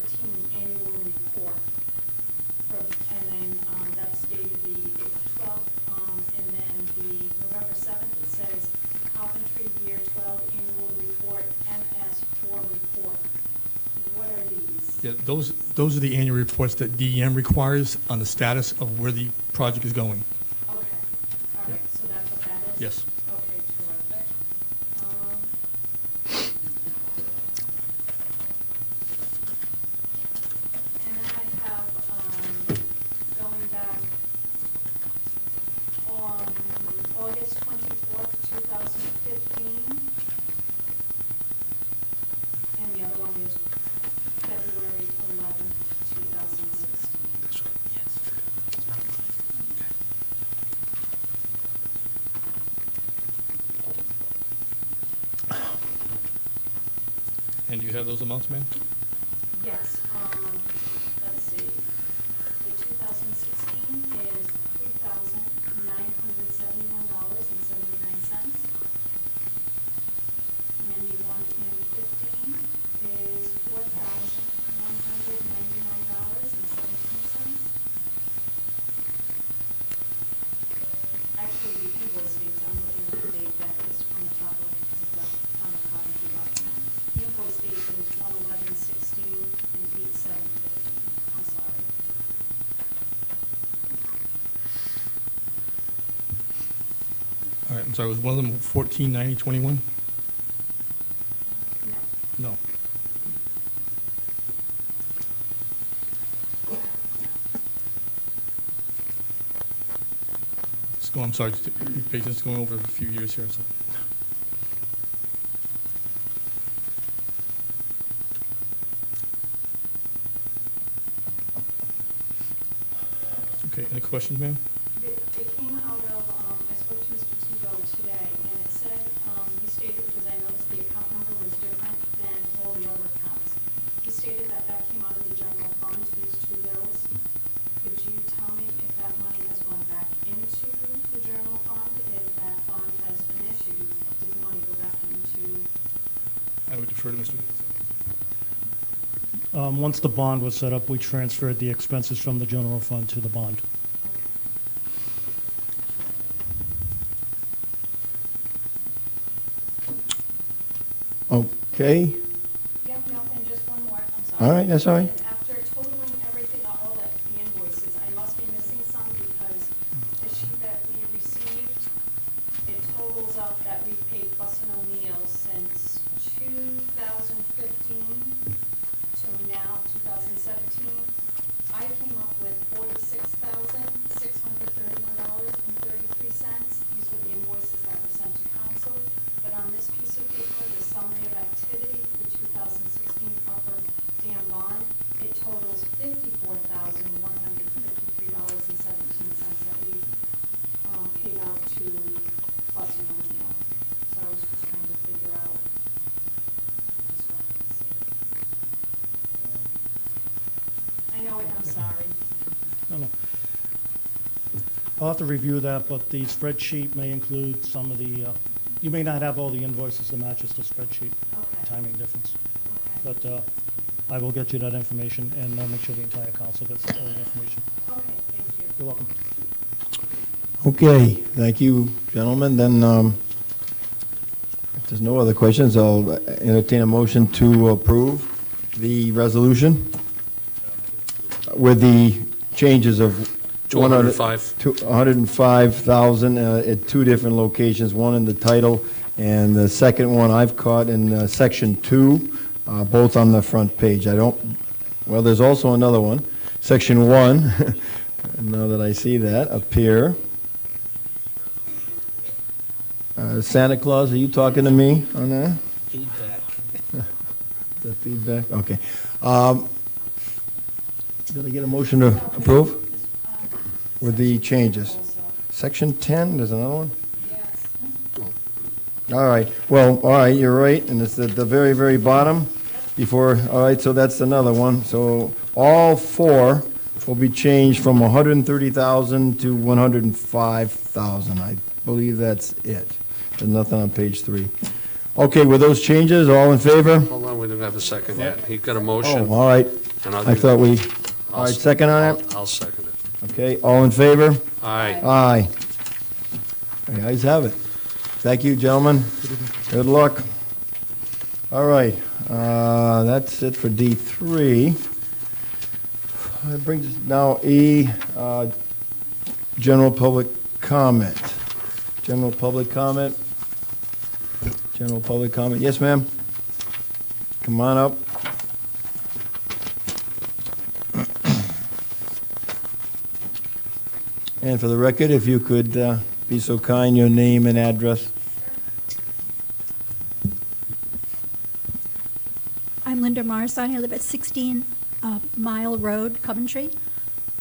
annual report. And then, that's dated the April 12th, and then the November 7th, it says Coventry year 12 annual report, MS4 report. What are these? Yeah, those are the annual reports that DEM requires on the status of where the project is going. Okay, all Yeah. right, so that's what that is? Yes. Okay, terrific. And then I have, going back on August 24th, 2015. And the other one is February 11th, 2016. And do you have those amounts, ma'am? Yes, let's see. The 2016 is $3,971.79. And the one in 15 is $4,199.17. Actually, the invoice dates, I'm looking at the date that is on the top of the Coventry document. The invoice date is 1/11/16 and 8/7/15. I'm sorry. All right, I'm sorry, was one of them 149021? No. No. Let's go, I'm sorry, just be patient, it's going over a few years here, so. Okay, any questions, ma'am? It came out of, I spoke to Mr. Tebow today, and it said, he stated, because I noticed the account number was different than all the other accounts. He stated that that came out of the general fund, these two bills. Could you tell me if that money has gone back into the general fund? If that fund has been issued, did the money go back into? I would defer to Mr. Once the bond was set up, we transferred the expenses from the general fund to the bond. Okay, Yep, no, and just one more, I'm sorry. all right, that's all right. And after totaling everything, all the invoices, I must be missing some because the sheet that we received, it totals up that we've paid Fuss and O'Neill since 2015 to now 2017. I came up with $46,631.33. These were the invoices that were sent to council. But on this piece of paper, the summary of activity for the 2016 Upper Dam bond, it totals $54,153.17 that we paid out to Fuss and O'Neill. So I was just trying to figure out discrepancy. I know it, I'm sorry. No, no. I'll have to review that, but the spreadsheet may include some of the, you may not have all the invoices that matches the spreadsheet. Okay. Timing difference. Okay. But I will get you that information and make sure the entire council gets all the information. Okay, thank you. You're welcome. Okay, thank you, gentlemen. Then, if there's no other questions, I'll entertain a motion to approve the resolution with the changes of 205. 105,000 at two different locations, one in the title, and the second one I've caught in Section 2, both on the front page. Well, there's also another one, Section 1, And now that I see that up here. Santa Claus, are you talking to me on that? Feedback. The feedback, okay. Did I get a motion to approve? With the changes? Section 10, there's another one? All right, well, all right, you're right, and it's at the very, very bottom before, all right, so that's another one. So all four will be changed from 130,000 to 105,000. I believe that's it. There's nothing on page 3. Okay, with those changes, all in favor? Hold on, we don't have a second yet. He got a motion. Oh, all right. and I'll I do- thought we, I'll all right, s- second on that? I'll second it. Okay, all in favor? Aye. Aye. The ayes have it. Thank you, gentlemen. Good luck. All right, that's it for D3. That brings us now E, general public comment. General public comment. General public comment. Yes, ma'am? Come on up. And for the record, if you could be so kind, your name and address. I'm Linda Marston. I live at 16 Mile Road, Coventry.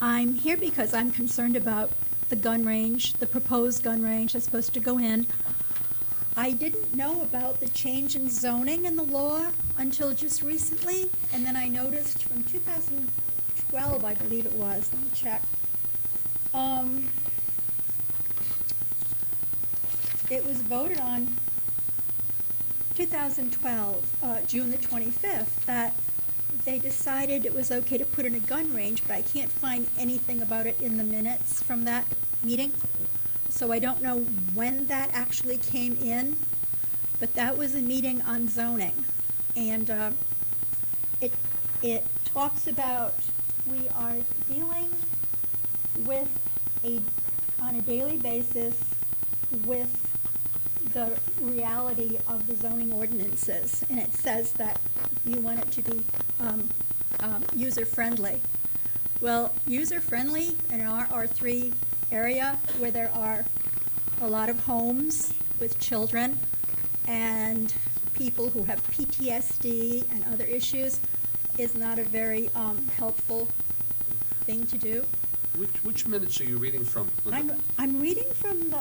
I'm here because I'm concerned about the gun range, the proposed gun range that's supposed to go in. I didn't know about the change in zoning in the law until just recently, and then I noticed from 2012, I believe it was, let me check. It was voted on 2012, June the 25th, that they decided it was okay to put in a gun range, but I can't find anything about it in the minutes from that meeting. So I don't know when that actually came in, but that was a meeting on zoning. And it talks about we are dealing with on a daily basis with the reality of the zoning ordinances. And it says that you want it to be user-friendly. Well, user-friendly in our R3 area where there are a lot of homes with children and people who have PTSD and other issues is not a very helpful thing to do. Which minutes are you reading from, Linda? I'm reading from the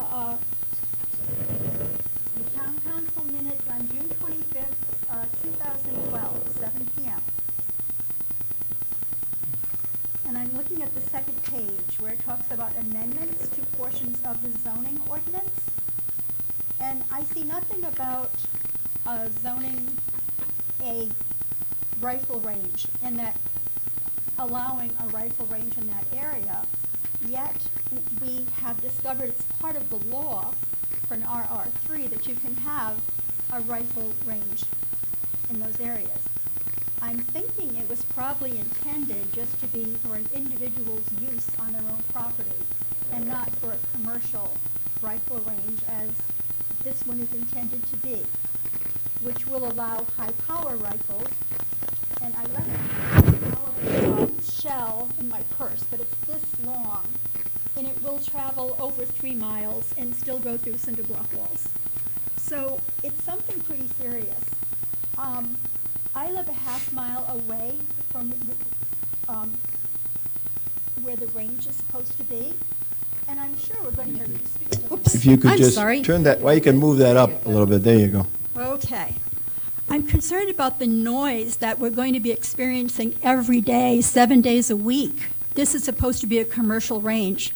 town council minutes on June 25th, 2012, 7 p.m. And I'm looking at the second page where it talks about amendments to portions of the zoning ordinance. And I see nothing about zoning a rifle range and that allowing a rifle range in that area. Yet we have discovered it's part of the law for an RR3 that you can have a rifle range in those areas. I'm thinking it was probably intended just to be for an individual's use on their own property and not for a commercial rifle range as this one is intended to be, which will allow high-power rifles. And I left a shell in my purse, but it's this long, and it will travel over 3 miles and still go through cinder block walls. So it's something pretty serious. I live a half mile away from where the range is supposed to be, and I'm sure we're going to hear you speak. Oops, If you could I'm just sorry. turn that, well, you can move that up a little bit. There you go. Okay. I'm concerned about the noise that we're going to be experiencing every day, 7 days a week. This is supposed to be a commercial range,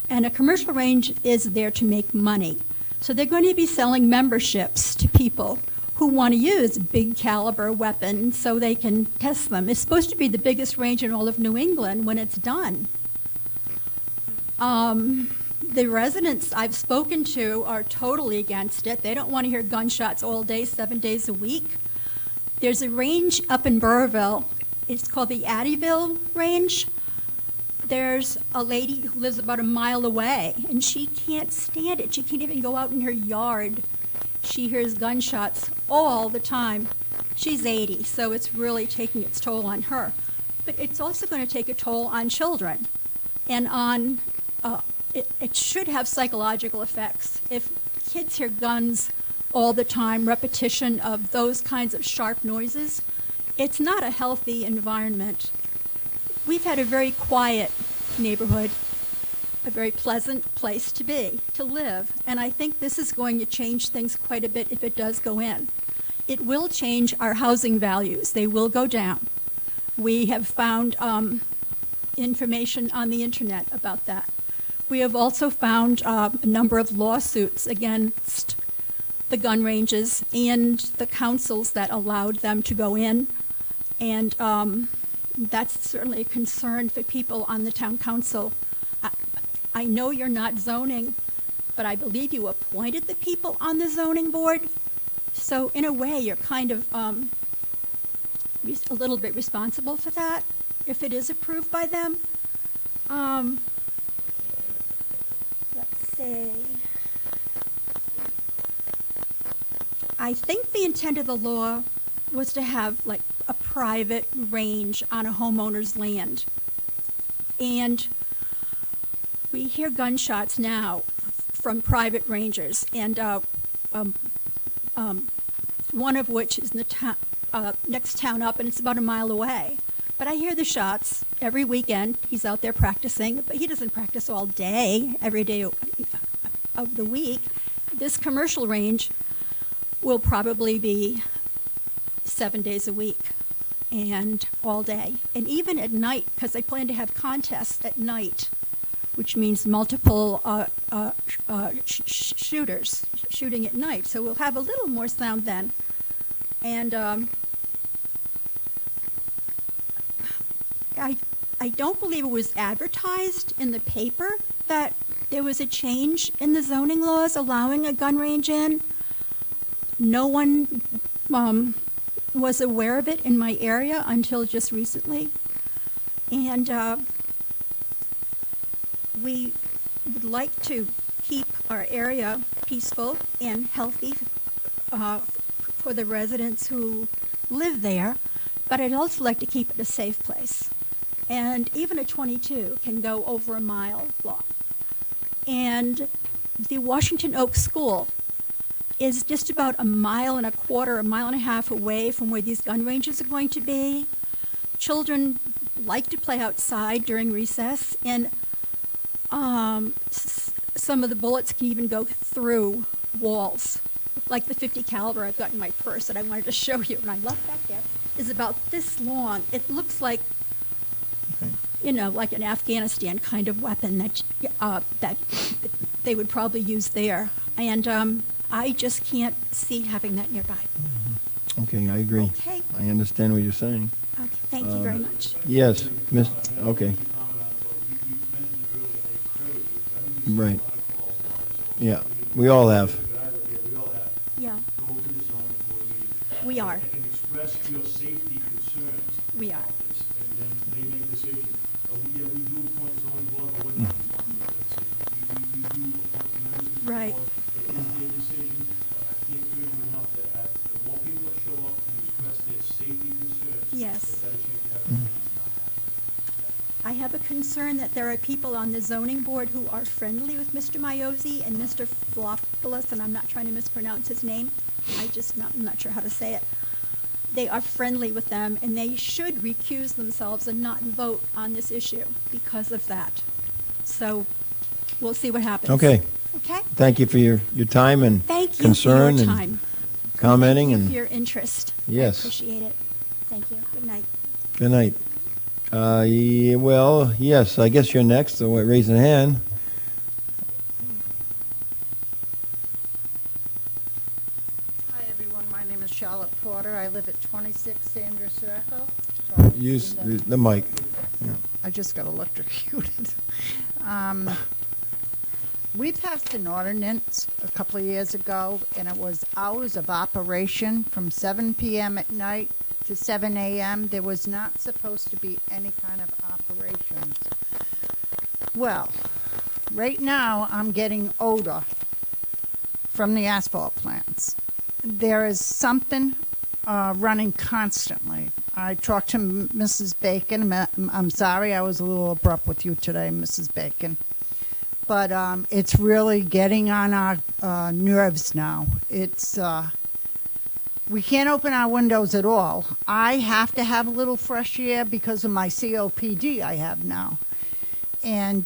and a commercial range is there to make money. So they're going to be selling memberships to people who want to use big caliber weapons so they can test them. It's supposed to be the biggest range in all of New England when it's done. The residents I've spoken to are totally against it. They don't want to hear gunshots all day, 7 days a week. There's a range up in Burrville. It's called the Addyville Range. There's a lady who lives about a mile away, and she can't stand it. She can't even go out in her yard. She hears gunshots all the time. She's 80, so it's really taking its toll on her. But it's also going to take a toll on children. and on, it should have psychological effects. If kids hear guns all the time, repetition of those kinds of sharp noises, it's not a healthy environment. We've had a very quiet neighborhood, a very pleasant place to be, to live, and I think this is going to change things quite a bit if it does go in. It will change our housing values. They will go down. We have found information on the internet about that. We have also found a number of lawsuits against the gun ranges and the councils that allowed them to go in. And that's certainly a concern for people on the town council. I know you're not zoning, but I believe you appointed the people on the zoning board. So in a way, you're kind of a little bit responsible for that, if it is approved by them. Let's see. I think the intent of the law was to have like a private range on a homeowner's land. And we hear gunshots now from private rangers, and one of which is in the next town up, and it's about a mile away. But I hear the shots every weekend. He's out there practicing, but he doesn't practice all day, every day of the week. This commercial range will probably be 7 days a week and all day. And even at night, because they plan to have contests at night, which means multiple shooters shooting at night. So we'll have a little more sound then. And I don't believe it was advertised in the paper that there was a change in the zoning laws allowing a gun range in. No one was aware of it in my area until just recently. And we would like to keep our area peaceful and healthy for the residents who live there, but I'd also like to keep it a safe place. And even a .22 can go over a mile long. And the Washington Oak School is just about a mile and a quarter, a mile and a half away from where these gun ranges are going to be. Children like to play outside during recess, and some of the bullets can even go through walls. Like the .50 caliber I've got in my purse that I wanted to show you, and I left that there, is about this long. It looks like, you know, like an Afghanistan kind of weapon that that they would probably use there. And I just can't see having that nearby. Okay, I agree. Okay. I understand what you're saying. Okay, thank you very much. Yes, Miss, okay. Right. Yeah, we all have. Yeah. We are. And express your safety concerns. We are. about this, and then they make a decision. We do appoint zoning board, but we're not responsible for that decision. We do appoint members of the Right. board. It is their decision. I can't urge you enough that the more people that show up and express their safety concerns, Yes. the better chance you have of having that. I have a concern that there are people on the zoning board who are friendly with Mr. Miozzi and Mr. Flopoulos, and I'm not trying to mispronounce his name. I'm not sure how to say it. They are friendly with them, and they should recuse themselves and not vote on this issue because of that. So we'll see what happens. Okay. Okay? Thank you for your time and Thank you for concern your and time. commenting. Thank you And for your interest. Yes. I appreciate it. Thank you. Good night. Good night. Well, yes, I guess you're next, so raising a hand. Hi, everyone. My name is Charlotte Porter. I live at 26 Sandra Circle. Sorry, Use in the mic. Yeah. I just got electrocuted. We passed an ordinance a couple of years ago, and it was hours of operation from 7 p.m. at night to 7 a.m. There was not supposed to be any kind of operations. Well, right now, I'm getting odor from the asphalt plants. There is something running constantly. I talked to Mrs. Bacon. I'm sorry I was a little abrupt with you today, Mrs. Bacon. But it's really getting on our nerves now. It's we can't open our windows at all. I have to have a little fresh air because of my COPD I have now. And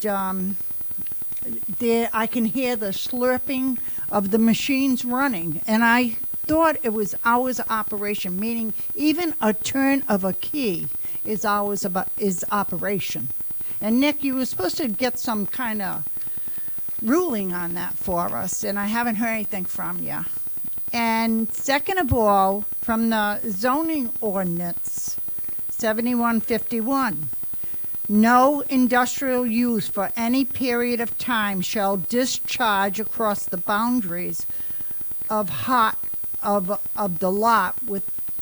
there I can hear the slurping of the machines running. And I thought it was hours of operation, meaning even a turn of a key is operation. And Nick, you were supposed to get some kind of ruling on that for us, and I haven't heard anything from you. And second of all, from the zoning ordinance 7151, no industrial use for any period of time shall discharge across the boundaries of the lot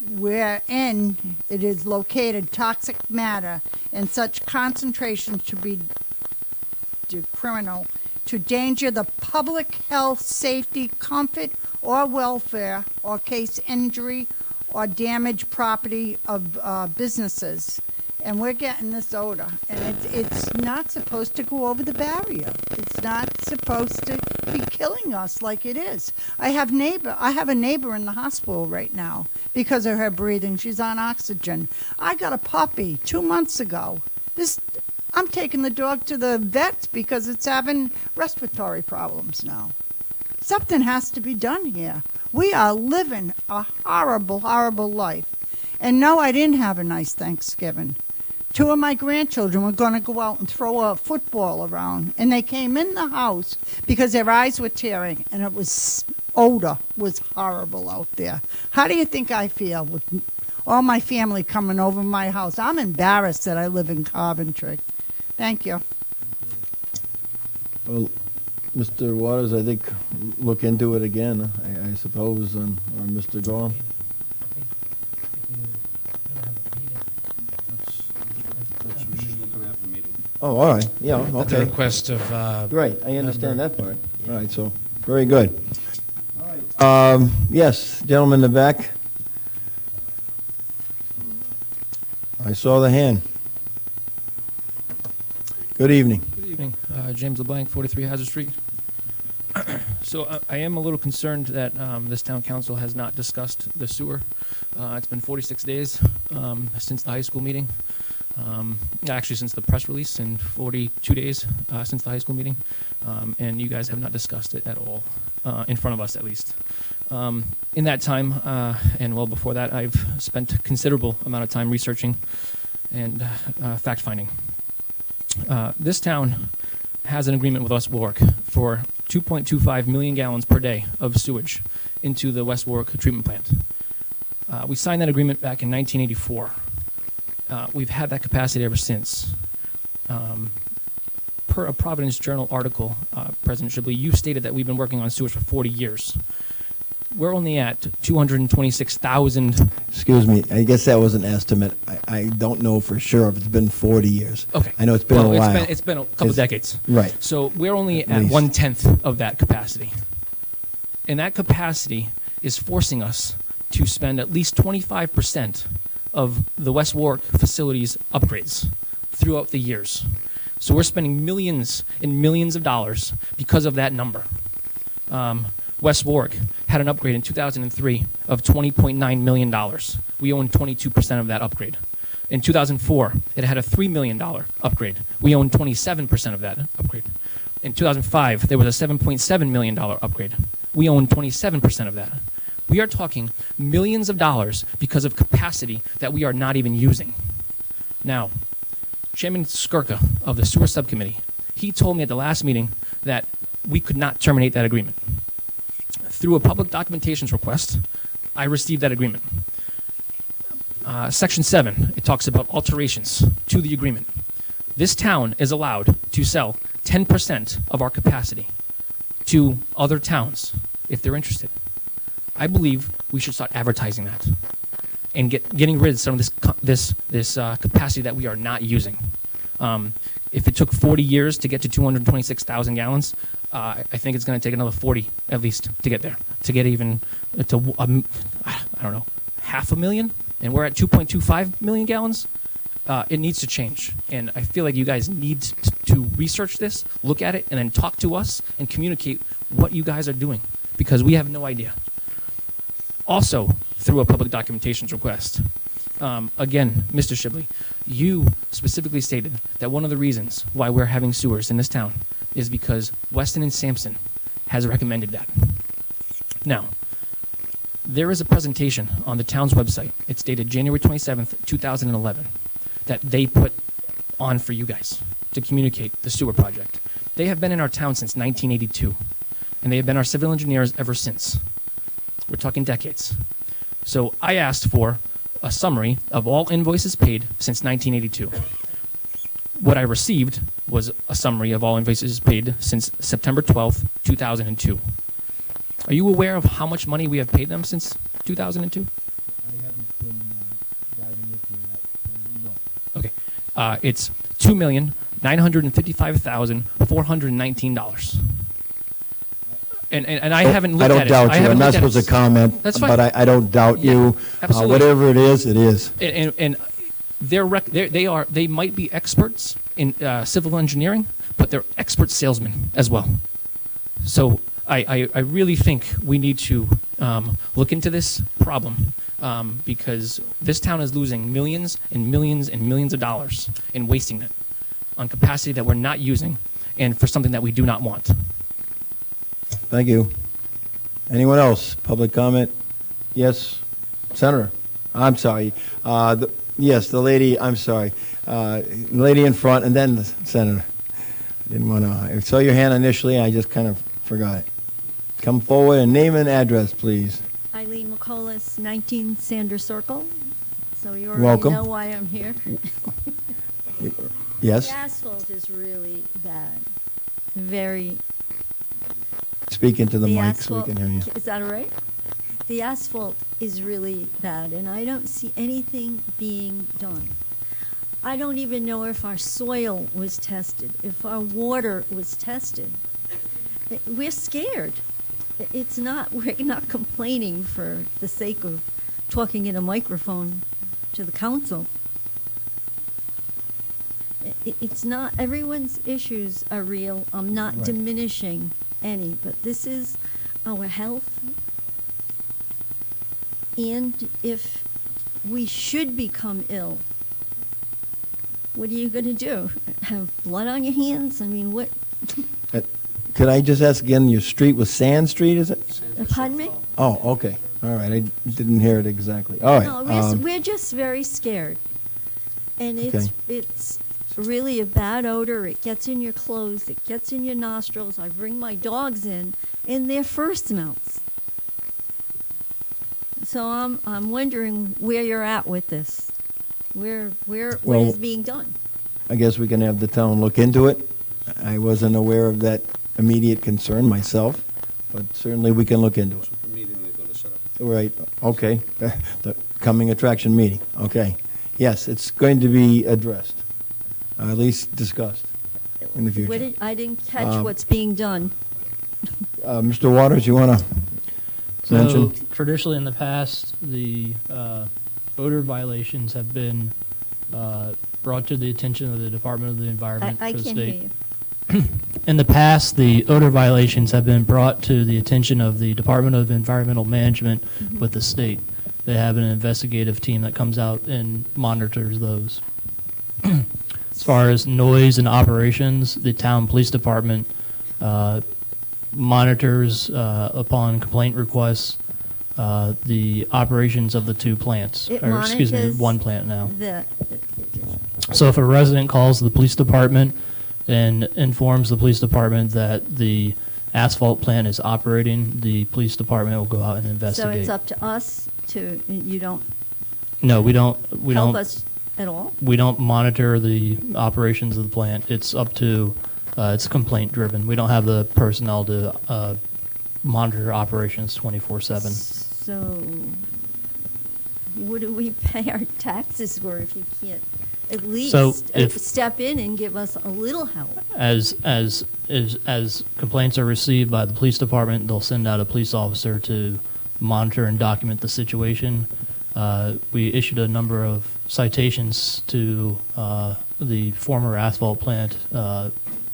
wherein it is located toxic matter in such concentration to be criminal to danger the public health, safety, comfort, or welfare, or case injury, or damage property of businesses. And we're getting this odor, and it's not supposed to go over the barrier. It's not supposed to be killing us like it is. I have a neighbor in the hospital right now because of her breathing. She's on oxygen. I got a puppy 2 months ago. I'm taking the dog to the vet because it's having respiratory problems now. Something has to be done here. We are living a horrible, horrible life. And no, I didn't have a nice Thanksgiving. 2 of my grandchildren were going to go out and throw a football around, and they came in the house because their eyes were tearing, and odor was horrible out there. How do you think I feel with all my family coming over my house? I'm embarrassed that I live in Coventry. Thank you. Well, Mr. Waters, I think look into it again, I suppose, or Mr. Gorham. Oh, all right, yeah, okay. At the request of... Right, I understand that part. All right, so, very good. Yes, gentleman in the back. I saw the hand. Good evening. Good evening. James LeBlanc, 43 Hazard Street. So I am a little concerned that this town council has not discussed the sewer. It's been 46 days since the high school meeting. Actually, since the press release, and 42 days since the high school meeting. And you guys have not discussed it at all, in front of us at least. In that time, and well before that, I've spent a considerable amount of time researching and fact-finding. This town has an agreement with West Warwick for 2.25 million gallons per day of sewage into the West Warwick treatment plant. We signed that agreement back in 1984. We've had that capacity ever since. Per a Providence Journal article, President Shibley, you stated that we've been working on sewage for 40 years. We're only at 226,000. Excuse me, I guess that was an estimate. I don't know for sure if it's been 40 years. Okay. I know it's been a while. It's been a couple decades. Right. So we're only at least. 1/10 of that capacity. And that capacity is forcing us to spend at least 25% of the West Warwick facilities upgrades throughout the years. So we're spending millions and millions of dollars because of that number. West Warwick had an upgrade in 2003 of $20.9 million. We own 22% of that upgrade. In 2004, it had a $3 million upgrade. We own 27% of that upgrade. In 2005, there was a $7.7 million upgrade. We own 27% of that. We are talking millions of dollars because of capacity that we are not even using. Now, Chairman Skirka of the Sewer Subcommittee, he told me at the last meeting that we could not terminate that agreement. Through a public documentations request, I received that agreement. Section 7, it talks about alterations to the agreement. This town is allowed to sell 10% of our capacity to other towns if they're interested. I believe we should start advertising that and getting rid of some of this capacity that we are not using. If it took 40 years to get to 226,000 gallons, I think it's going to take another 40 at least to get there, to get even to, I don't know, 500,000 and we're at 2.25 million gallons, it needs to change. And I feel like you guys need to research this, look at it, and then talk to us and communicate what you guys are doing, because we have no idea. Also, through a public documentations request, again, Mr. Shibley, you specifically stated that one of the reasons why we're having sewers in this town is because Weston and Sampson has recommended that. Now, there is a presentation on the town's website. It's dated January 27th, 2011, that they put on for you guys to communicate the sewer project. They have been in our town since 1982, and they have been our civil engineers ever since. We're talking decades. So I asked for a summary of all invoices paid since 1982. What I received was a summary of all invoices paid since September 12th, 2002. Are you aware of how much money we have paid them since 2002? I haven't been diving into that, no. Okay. It's $2,955,419. And I haven't looked at it. I don't doubt you, and that was a comment. That's fine. But I don't doubt you. absolutely. Whatever it is, it is. And they might be experts in civil engineering, but they're expert salesmen as well. So I really think we need to look into this problem, because this town is losing millions and millions and millions of dollars and wasting it on capacity that we're not using and for something that we do not want. Thank you. Anyone else? Public comment? Yes, Senator. I'm sorry. Yes, the lady, I'm sorry. Lady in front, and then the Senator. Didn't want to, I saw your hand initially, I just kind of forgot it. Come forward and name and address, please. Eileen McColas, 19 Sanders Circle. So you already Welcome. know why I'm here. Yes? The asphalt is really bad. Very. Speak into the mic so we asphalt- can hear you. Is that all right? The asphalt is really bad, and I don't see anything being done. I don't even know if our soil was tested, if our water was tested. We're scared. It's not, we're not complaining for the sake of talking in a microphone to the council. It's not, everyone's issues are real. I'm not Right. diminishing any, but this is our health. And if we should become ill, what are you going to do? Have blood on your hands? I mean, what? Could I just ask again, your street was Sand Street, is it? Pardon me? Oh, okay. All right, I didn't hear it exactly. All right. No, we're just very scared. And Okay. it's really a bad odor. It gets in your clothes. It gets in your nostrils. I bring my dogs in, and their fur smells. So I'm wondering where you're at with this. What Well, is being done? I guess we can have the town look into it. I wasn't aware of that immediate concern myself, but certainly we can look into it. The meeting they're going to set up. Right, okay. The coming attraction meeting, okay. Yes, it's going to be addressed, at least discussed in the future. I didn't catch what's being done. Mr. Waters, you want to So mention? traditionally in the past, the odor violations have been brought to the attention of the Department of the Environment I for the can't state. hear you. In the past, the odor violations have been brought to the attention of the Department of Environmental Management with the state. They have an investigative team that comes out and monitors those. As far as noise and operations, the town police department monitors upon complaint requests the operations of the two plants, It or excuse me, monitors one plant now. the- So if a resident calls the police department and informs the police department that the asphalt plant is operating, the police department will go out and So investigate. it's up to us to, you don't No, we don't. help us at all? We don't monitor the operations of the plant. It's up to, it's complaint driven. We don't have the personnel to monitor operations 24/7. So what do we pay our taxes for if you can't at least if- step in and give us a little help? As complaints are received by the police department, they'll send out a police officer to monitor and document the situation. We issued a number of citations to the former asphalt plant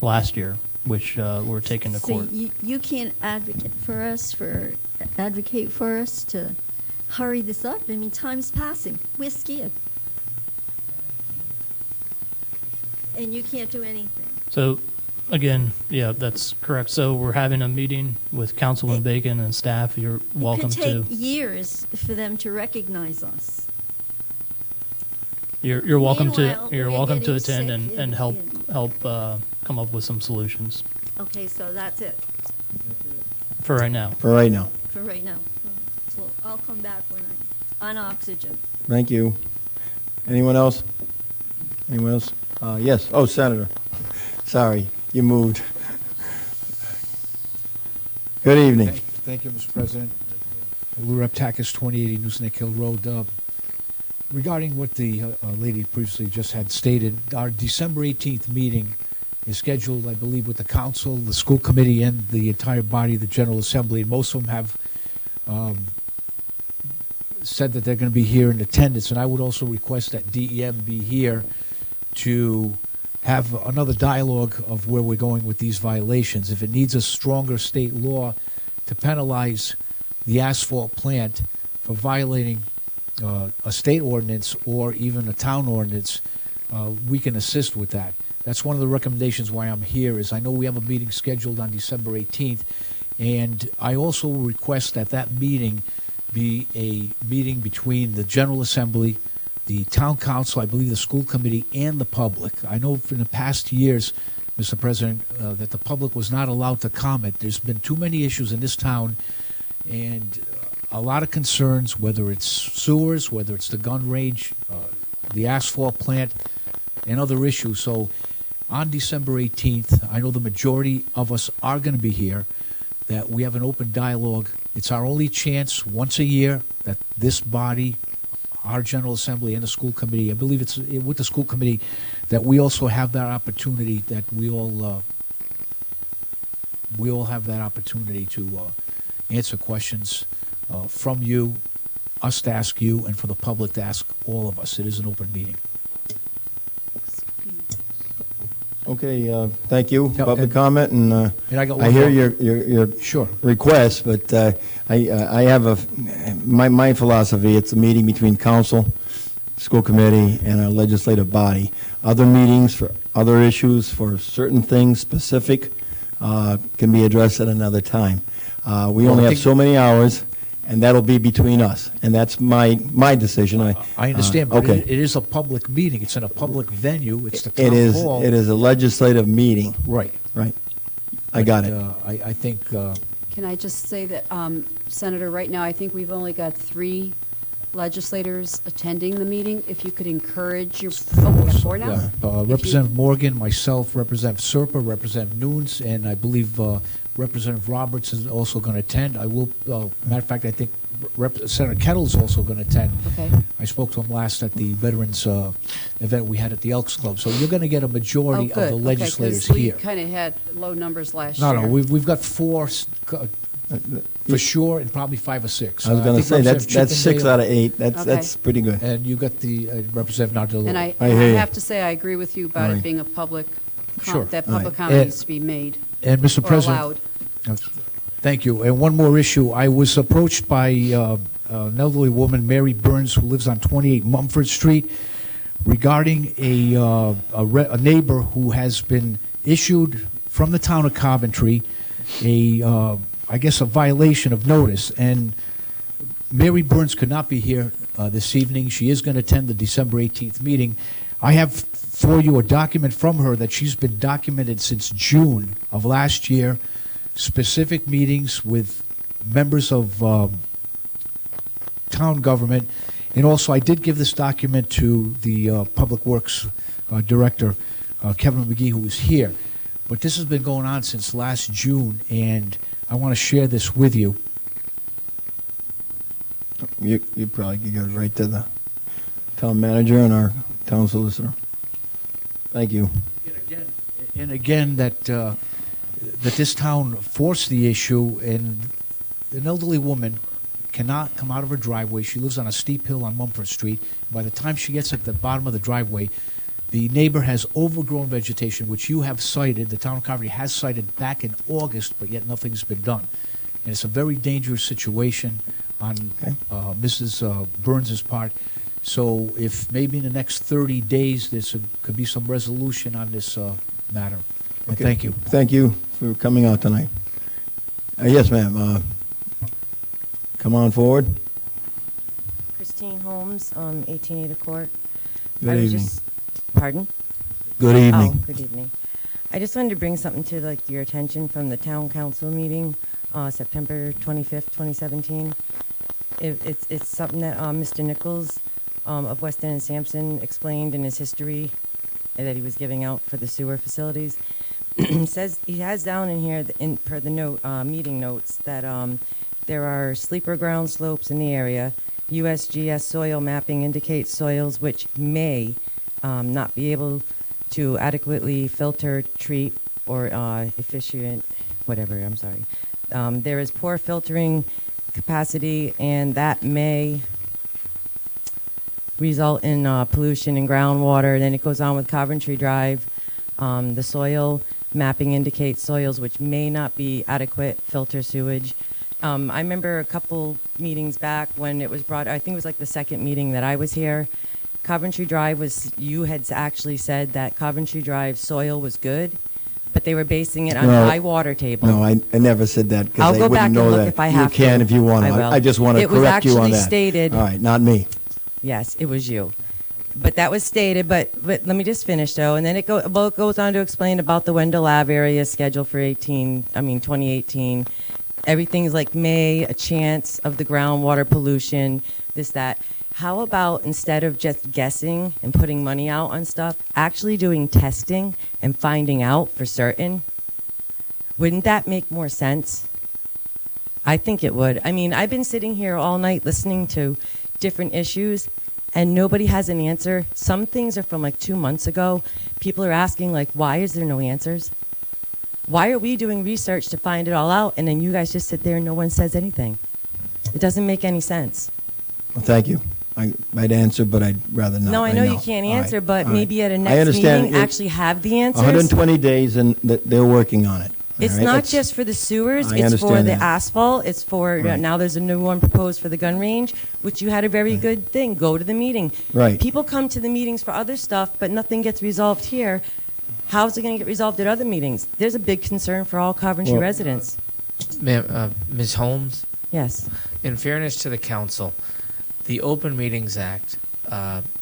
last year, which were taken to So court. you can't advocate for us to hurry this up? I mean, time's passing. We're scared. And you can't do anything. So, again, yeah, that's correct. So we're having a meeting with Councilman Bacon and staff. You're welcome It to. could take years for them to recognize us. You're welcome Meanwhile, to. You're we're welcome to getting attend sick and help come up with some solutions Okay, so that's it for right now. For right now. for right now. Well, I'll come back when I'm on oxygen. Thank you. Anyone else? Anyone else? Yes. Oh, Senator. Sorry, you moved. Good evening. Thank you, Mr. President. Lou Reptakis, 2080 Newsnack Hill Road. Regarding what the lady previously just had stated, our December 18th meeting is scheduled, I believe, with the council, the school committee, and the entire body of the General Assembly. And most of them have said that they're going to be here in attendance. And I would also request that DEM be here to have another dialogue of where we're going with these violations. If it needs a stronger state law to penalize the asphalt plant for violating a state ordinance or even a town ordinance, we can assist with that. That's one of the recommendations why I'm here, is I know we have a meeting scheduled on December 18th, and I also request that that meeting be a meeting between the General Assembly, the Town Council, I believe the school committee, and the public. I know in the past years, Mr. President, that the public was not allowed to comment. There's been too many issues in this town, and a lot of concerns, whether it's sewers, whether it's the gun range, the asphalt plant, and other issues. So on December 18th, I know the majority of us are going to be here, that we have an open dialogue. It's our only chance once a year that this body, our General Assembly and the school committee, I believe it's with the school committee, that we also have that opportunity, that we all have that opportunity to answer questions from you, us to ask you, and for the public to ask all of us. It is an open meeting. Okay, thank you. Yeah, Public and- comment, and And I got I one hear more. your Sure. request, but I have my philosophy, it's a meeting between council, school committee, and our legislative body. Other meetings for other issues, for certain things specific, can be addressed at another time. We Well, only I have think- so many hours, and that'll be between us, and that's my decision. I understand, but okay. it is a public meeting. It's in a public venue. It's the It town is, hall. it is a legislative meeting. Right. Right. I got it. I think, Can I just say that, Senator, right now, I think we've only got 3 legislators attending the meeting. If you could encourage your, we have 4 now? yeah, If you- Representative Morgan, myself, Representative Serpa, Representative Nunes, and I believe Representative Roberts is also going to attend. I will, matter of fact, I think Senator Kettle is also going to attend. Okay. I spoke to him last at the Veterans event we had at the Elks Club. So you're going to get a Oh, majority of good. the Okay, 'cause legislators we here. kind of had low numbers last No, year. no, we've got 4 for sure, and probably 5 or 6. I was going to think say, that's Representative 6 Chippendale- out of 8. That's Okay. pretty good. And you got the Representative Nardillo. And I I hear you. have to say, I agree with you about All it right. being a public, Sure. that All public right. comment And- needs to be made. And Mr. or President. allowed. Thank you. And one more issue. I was approached by an elderly woman, Mary Burns, who lives on 28 Mumford Street, regarding a neighbor who has been issued from the town of Coventry I guess, a violation of notice. And Mary Burns could not be here this evening. She is going to attend the December 18th meeting. I have for you a document from her that she's been documented since June of last year, specific meetings with members of town government. And also, I did give this document to the Public Works Director, Kevin McGee, who is here. But this has been going on since last June, and I want to share this with you. You probably could go right to the town manager and our town solicitor. Thank you. And again, that this town forced the issue, and an elderly woman cannot come out of her driveway. She lives on a steep hill on Mumford Street. By the time she gets at the bottom of the driveway, the neighbor has overgrown vegetation, which you have cited, the town of Coventry has cited back in August, but yet nothing's been done. And it's a very dangerous situation on Mrs. Burns's part. So if maybe in the next 30 days, could be some resolution on this matter. And Okay. thank you. Thank you for coming out tonight. Yes, ma'am. Come on forward. Christine Holmes, 18 Ada Court. Good I was evening. Pardon? Good evening. Oh, good evening. I just wanted to bring something to your attention from the town council meeting, September 25th, 2017. It's something that Mr. Nichols of Weston and Sampson explained in his history that he was giving out for the sewer facilities. Says he has down in here per the note meeting notes that there are sleeper ground slopes in the area. USGS soil mapping indicates soils which may not be able to adequately filter, treat, or efficient, whatever. I'm sorry. There is poor filtering capacity, and that may result in pollution in groundwater. Then it goes on with Coventry Drive. The soil mapping indicates soils which may not be adequate filter sewage. I remember a couple meetings back when it was brought, I think it was like the second meeting that I was here. Coventry Drive you had actually said that Coventry Drive soil was good, but they were basing it on No. high water table. No, I never said that because I'll I go back wouldn't and know look that. if I have You can to. if you want I to. will. I just want to It was correct you on actually that. stated- All right, not me. Yes, it was you. But that was stated, but let me just finish though. And then it goes on to explain about the Wendell Ave area schedule for 2018. Everything's like May, a chance of the groundwater pollution, this, that. How about instead of just guessing and putting money out on stuff, actually doing testing and finding out for certain? Wouldn't that make more sense? I think it would. I mean, I've been sitting here all night listening to different issues, and nobody has an answer. Some things are from like 2 months ago. People are asking, like, why is there no answers? Why are we doing research to find it all out, and then you guys just sit there and no one says anything? It doesn't make any sense. Well, thank you. I'd answer, but I'd rather not. No, I right know now. you can't All right, answer, but all right. maybe at a I next understand meeting, actually have the answers. 120 days, and they're working on it. all It's right? not That's- just for the sewers, I it's for understand the that. asphalt, it's for, Right. now there's a new one proposed for the gun range, which you had a very good thing, go to the meeting. Right. People come to the meetings for other stuff, but nothing gets resolved here. How's it gonna get resolved at other meetings? There's a big concern for all Coventry Well- residents. Ma'am, Ms. Holmes? Yes. In fairness to the council, the Open Meetings Act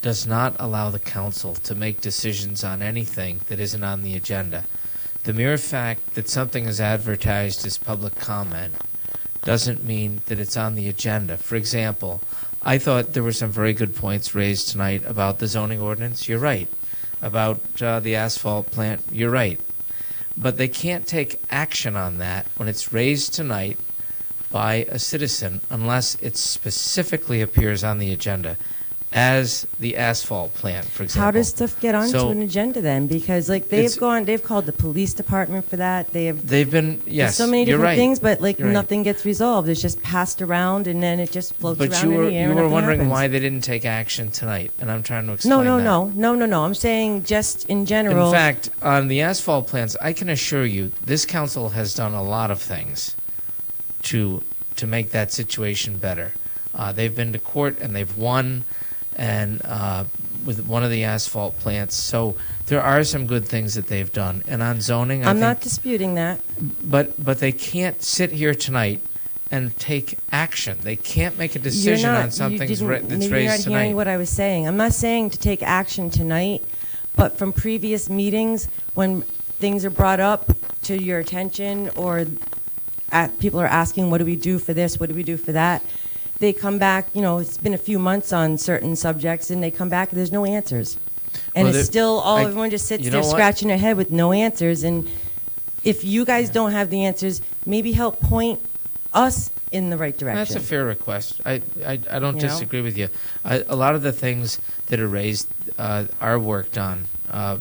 does not allow the council to make decisions on anything that isn't on the agenda. The mere fact that something is advertised as public comment doesn't mean that it's on the agenda. For example, I thought there were some very good points raised tonight about the zoning ordinance. You're right. About the asphalt plant. You're right. But they can't take action on that when it's raised tonight by a citizen unless it specifically appears on the agenda as the asphalt plant, for example. How does stuff get onto So an agenda then? Because like It's- they've called the police department for that, they've been, there's yes, so many you're different right. things, but like You're right. nothing gets resolved. It's just passed around and then it just floats But around you were in the air you and were nothing wondering happens. why they didn't take action tonight, and I'm trying to explain No, that. I'm saying just in general. In fact, on the asphalt plants, I can assure you, this council has done a lot of things to make that situation better. They've been to court and they've won, and with one of the asphalt plants. So there are some good things that they've done. And on zoning, I'm I not think, disputing that. but they can't sit here tonight and take action. They can't make a decision You're not, on something you didn't, that's maybe you're raised not hearing tonight. what I was saying. I'm not saying to take action tonight, but from previous meetings, when things are brought up to your attention or people are asking, what do we do for this, what do we do for that, they come back, it's been a few months on certain subjects, and they come back and there's no answers. And Well, it's still, I- everyone just sits you there know what? scratching their head with no answers. And if you guys don't have the answers, maybe help point us in the right direction. That's a fair request. I don't You know? disagree with you. A lot of the things that are raised are worked on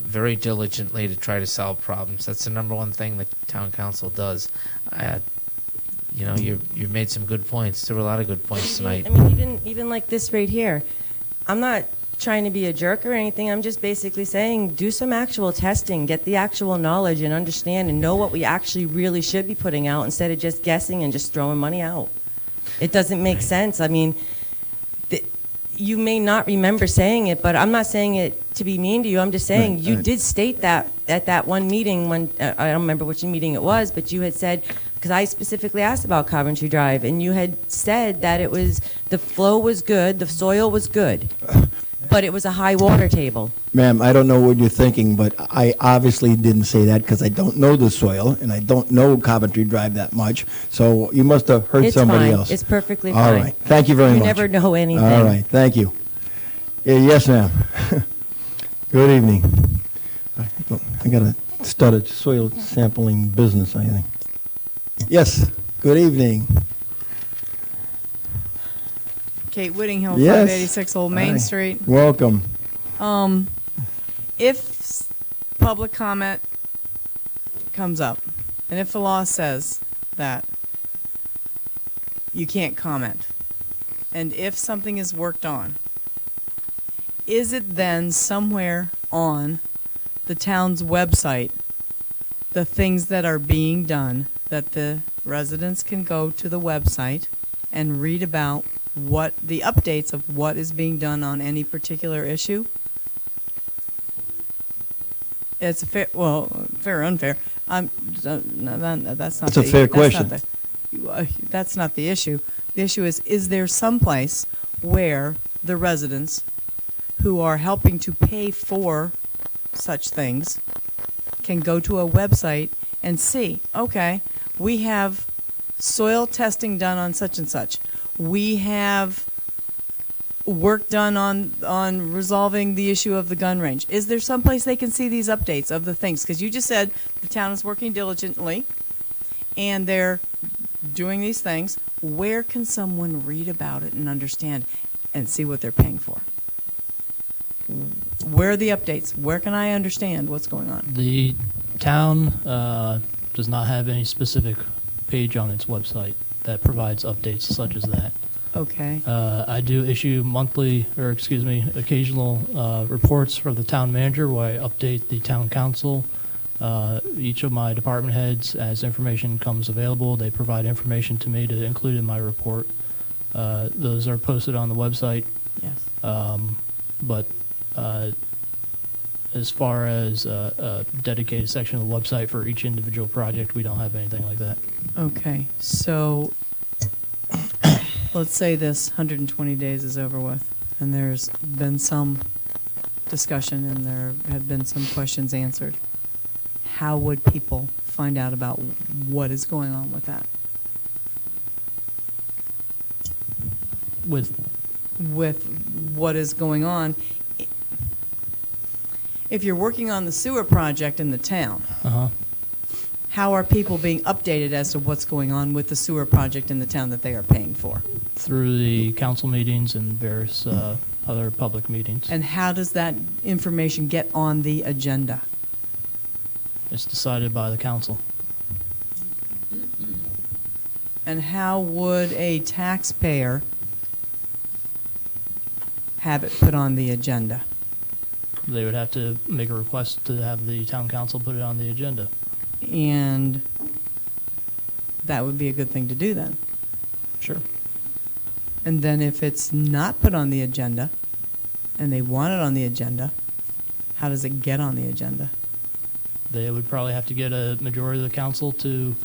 very diligently to try to solve problems. That's the number one thing the town council does. you know, you've made some good points. There were a lot of good points tonight. I mean, even like this right here, I'm not trying to be a jerk or anything. I'm just basically saying, do some actual testing, get the actual knowledge and understand and know what we actually really should be putting out instead of just guessing and just throwing money out. It doesn't make sense. I mean, you may not remember saying it, but I'm not saying it to be mean to you. I'm just saying Right, you right. did state that at that one meeting when, I don't remember which meeting it was, but you had said, because I specifically asked about Coventry Drive, and you had said that it was, the flow was good, the soil was good, but it was a high water table. Ma'am, I don't know what you're thinking, but I obviously didn't say that because I don't know the soil, and I don't know Coventry Drive that much, so you must have heard It's somebody fine. else. It's perfectly All fine. right, thank you very You much. never know anything. All right, thank you. Yes, ma'am. Good evening. I got to start a soil sampling business, I think. Yes, good evening. Kate Whittinghill, Yes. 586 Old Main Hi. Street. Welcome. If public comment comes up, and if the law says that you can't comment, and if something is worked on, is it then somewhere on the town's website, the things that are being done, that the residents can go to the website and read about what the updates of what is being done on any particular issue? It's a fair, well, fair or unfair. No, that's not. That's a fair question. That's not the issue. The issue is there some place where the residents who are helping to pay for such things can go to a website and see, okay, we have soil testing done on such and such. We have work done on resolving the issue of the gun range. Is there someplace they can see these updates of the things? Because you just said the town is working diligently and they're doing these things. Where can someone read about it and understand and see what they're paying for? Where are the updates? Where can I understand what's going on? The town does not have any specific page on its website that provides updates such as that. Okay. I do issue occasional reports for the town manager where I update the town council. Each of my department heads, as information comes available, they provide information to me to include in my report. Those are posted on the website. Yes. But as far as a dedicated section of the website for each individual project, we don't have anything like that. Okay, so let's say this 120 days is over with, and there's been some discussion and there have been some questions answered. How would people find out about what is going on with that? With what is going on. If you're working on the sewer project in the town, how are people being updated as to what's going on with the sewer project in the town that they are paying for? Through the council meetings and various other public meetings. And how does that information get on the agenda? It's decided by the council. And how would a taxpayer have it put on the agenda? They would have to make a request to have the town council put it on the agenda. And that would be a good thing to do then. Sure. And then if it's not put on the agenda and they want it on the agenda, how does it get on the agenda? They would probably have to get a majority of the council to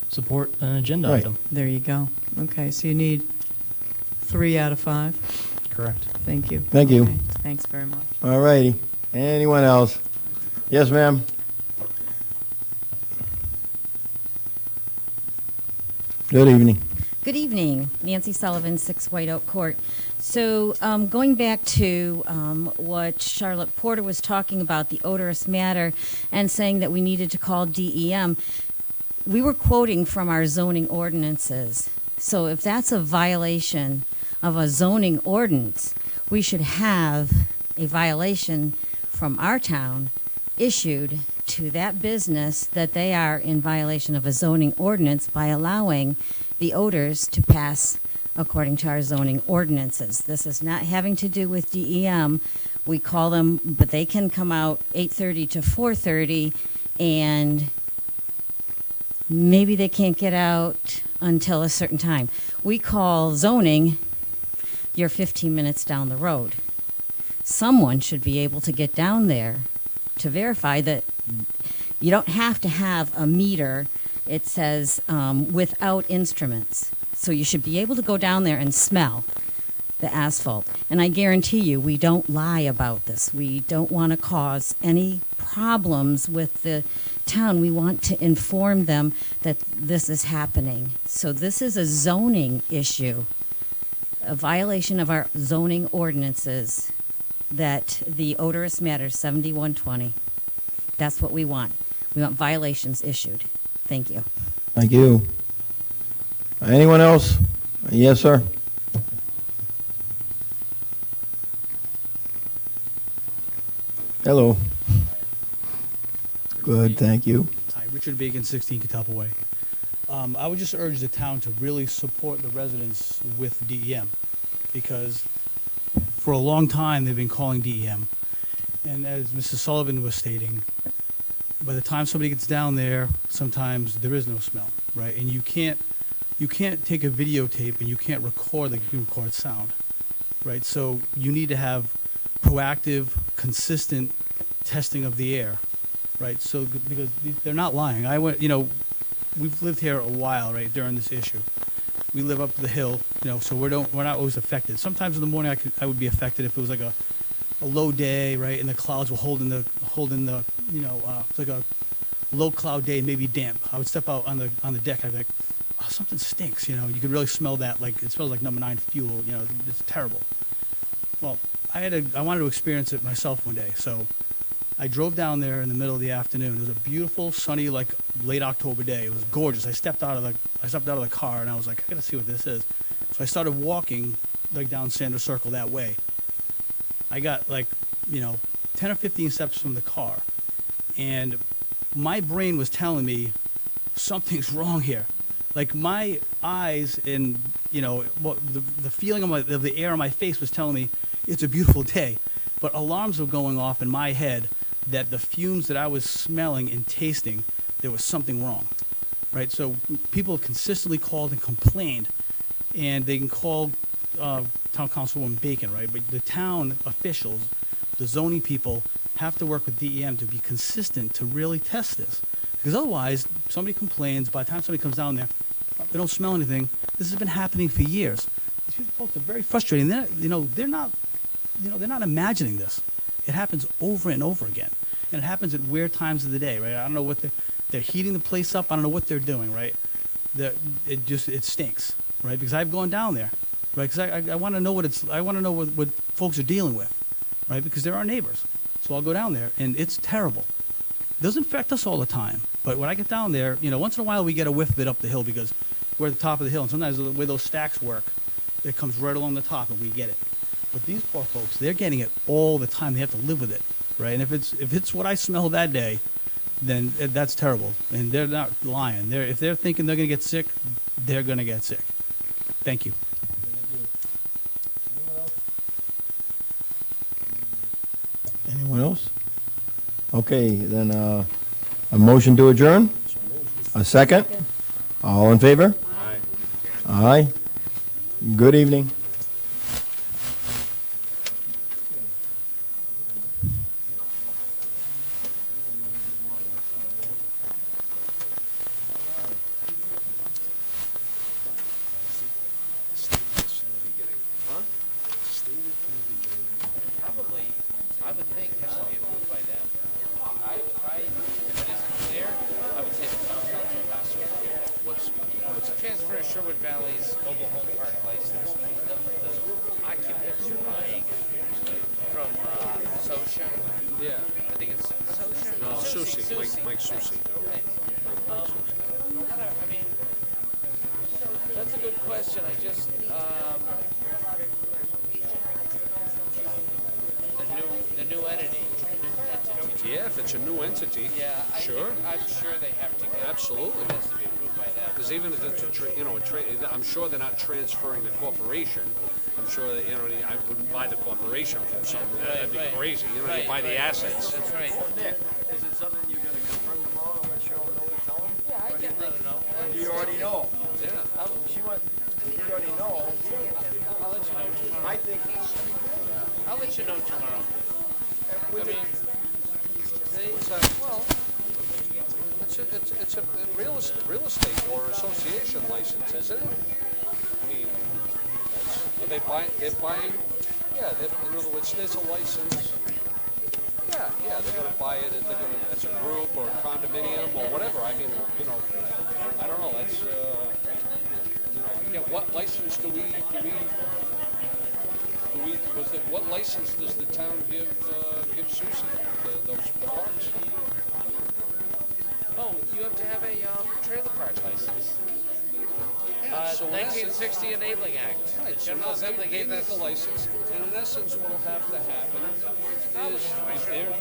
support an agenda item. There you go. Okay, so you need 3 out of 5? Correct. Thank you. Thank you. Okay, thanks very much. All righty. Anyone else? Yes, ma'am? Good evening. Good evening. Nancy Sullivan, 6 White Oak Court. So going back to what Charlotte Porter was talking about, the odorous matter, and saying that we needed to call DEM, we were quoting from our zoning ordinances. So if that's a violation of a zoning ordinance, we should have a violation from our town issued to that business that they are in violation of a zoning ordinance by allowing the odors to pass according to our zoning ordinances. This is not having to do with DEM. We call them, but they can come out 8:30 to 4:30, and maybe they can't get out until a certain time. We call zoning, you're 15 minutes down the road. Someone should be able to get down there to verify that you don't have to have a meter. It says without instruments. So you should be able to go down there and smell the asphalt. And I guarantee you, we don't lie about this. We don't want to cause any problems with the town. We want to inform them that this is happening. So this is a zoning issue, a violation of our zoning ordinances, that the odorous matter 7120. That's what we want. We want violations issued. Thank you. Thank you. Anyone else? Yes, sir. Hello. Good, thank you. Hi, Richard Bacon, 16 Catalpa Way. I would just urge the town to really support the residents with DEM, because for a long time they've been calling DEM. And as Mrs. Sullivan was stating, by the time somebody gets down there, sometimes there is no smell, right? And you can't take a videotape and you can't record like you can record sound, right? So you need to have proactive, consistent testing of the air, right? So because they're not lying. We've lived here a while, right, during this issue. We live up the hill, so we're not always affected. Sometimes in the morning I would be affected if it was like a low day, right, and the clouds were holding the it's like a low cloud day, maybe damp. I would step out on the deck. I'd be like, oh, something stinks. You could really smell that. Like it smells like number 9 fuel. It's terrible. Well, I wanted to experience it myself one day, so I drove down there in the middle of the afternoon. It was a beautiful, sunny, like late October day. It was gorgeous. I stepped out of the car and I was like, I gotta see what this is. So I started walking like down Sanders Circle that way. I got 10 or 15 steps from the car, and my brain was telling me something's wrong here. Like my eyes and the feeling of the air on my face was telling me it's a beautiful day, but alarms were going off in my head that the fumes that I was smelling and tasting, there was something wrong, right? So people have consistently called and complained, and they can call Town Councilwoman Bacon, right? But the town officials, the zoning people, have to work with DEM to be consistent to really test this. Because otherwise, somebody complains, by the time somebody comes down there, they don't smell anything. This has been happening for years. These folks are very frustrating. They're not imagining this. It happens over and over again. And it happens at weird times of the day, right? I don't know what they're heating the place up. I don't know what they're doing, right? It stinks, right? Because I've gone down there, right? Because I want to know what folks are dealing with, right? Because they're our neighbors. So I'll go down there, and it's terrible. It doesn't affect us all the time, but when I get down there, once in a while we get a whiff of it up the hill because we're at the top of the hill, and sometimes the way those stacks work, it comes right along the top, and we get it. But these poor folks, they're getting it all the time. They have to live with it, right? And if it's what I smell that day, then that's terrible. And they're not lying. If they're thinking they're going to get sick, they're going to get sick. Thank you. Anyone else? Okay, then a motion to adjourn? A second? All in favor? Aye. Aye. Good evening. Probably, I would think, has to be approved by them. If it isn't clear, I would say the town council has to approve it. What's transfer to Sherwood Valley's mobile home park license? The occupants are buying it from Sosha. Yeah. I think it's Sosha. No, Susie, Mike Susie. I mean, that's a good question. The new entity. Yeah, if it's a new entity, Yeah, sure. I'm sure they have to get. Absolutely. It has to be approved by them. Because even if it's I'm sure they're not transferring the corporation. I'm sure that, I wouldn't buy the corporation from someone. That'd be Right. crazy. You Right, buy the right, assets. That's right. Nick, is it something you're going to confirm tomorrow and let Cheryl know to tell him? Yeah, I can let her know. Or do you already know? Yeah. She went, you already know. I'll let you know tomorrow. I think, I'll let you know tomorrow. I mean, it's a real estate or association license, isn't it? I mean, are they're buying, yeah, in other words, there's a license. Yeah, they're gonna buy it, as a group or a condominium or whatever. I mean, I don't know, that's, again, what license what license does the town give Susie, those parks? Oh, you have to have a trailer park license. So in essence- 1960 Enabling Act. Right, The so General now Assembly they gave need that the license, and in essence, what'll have to happen is if they're,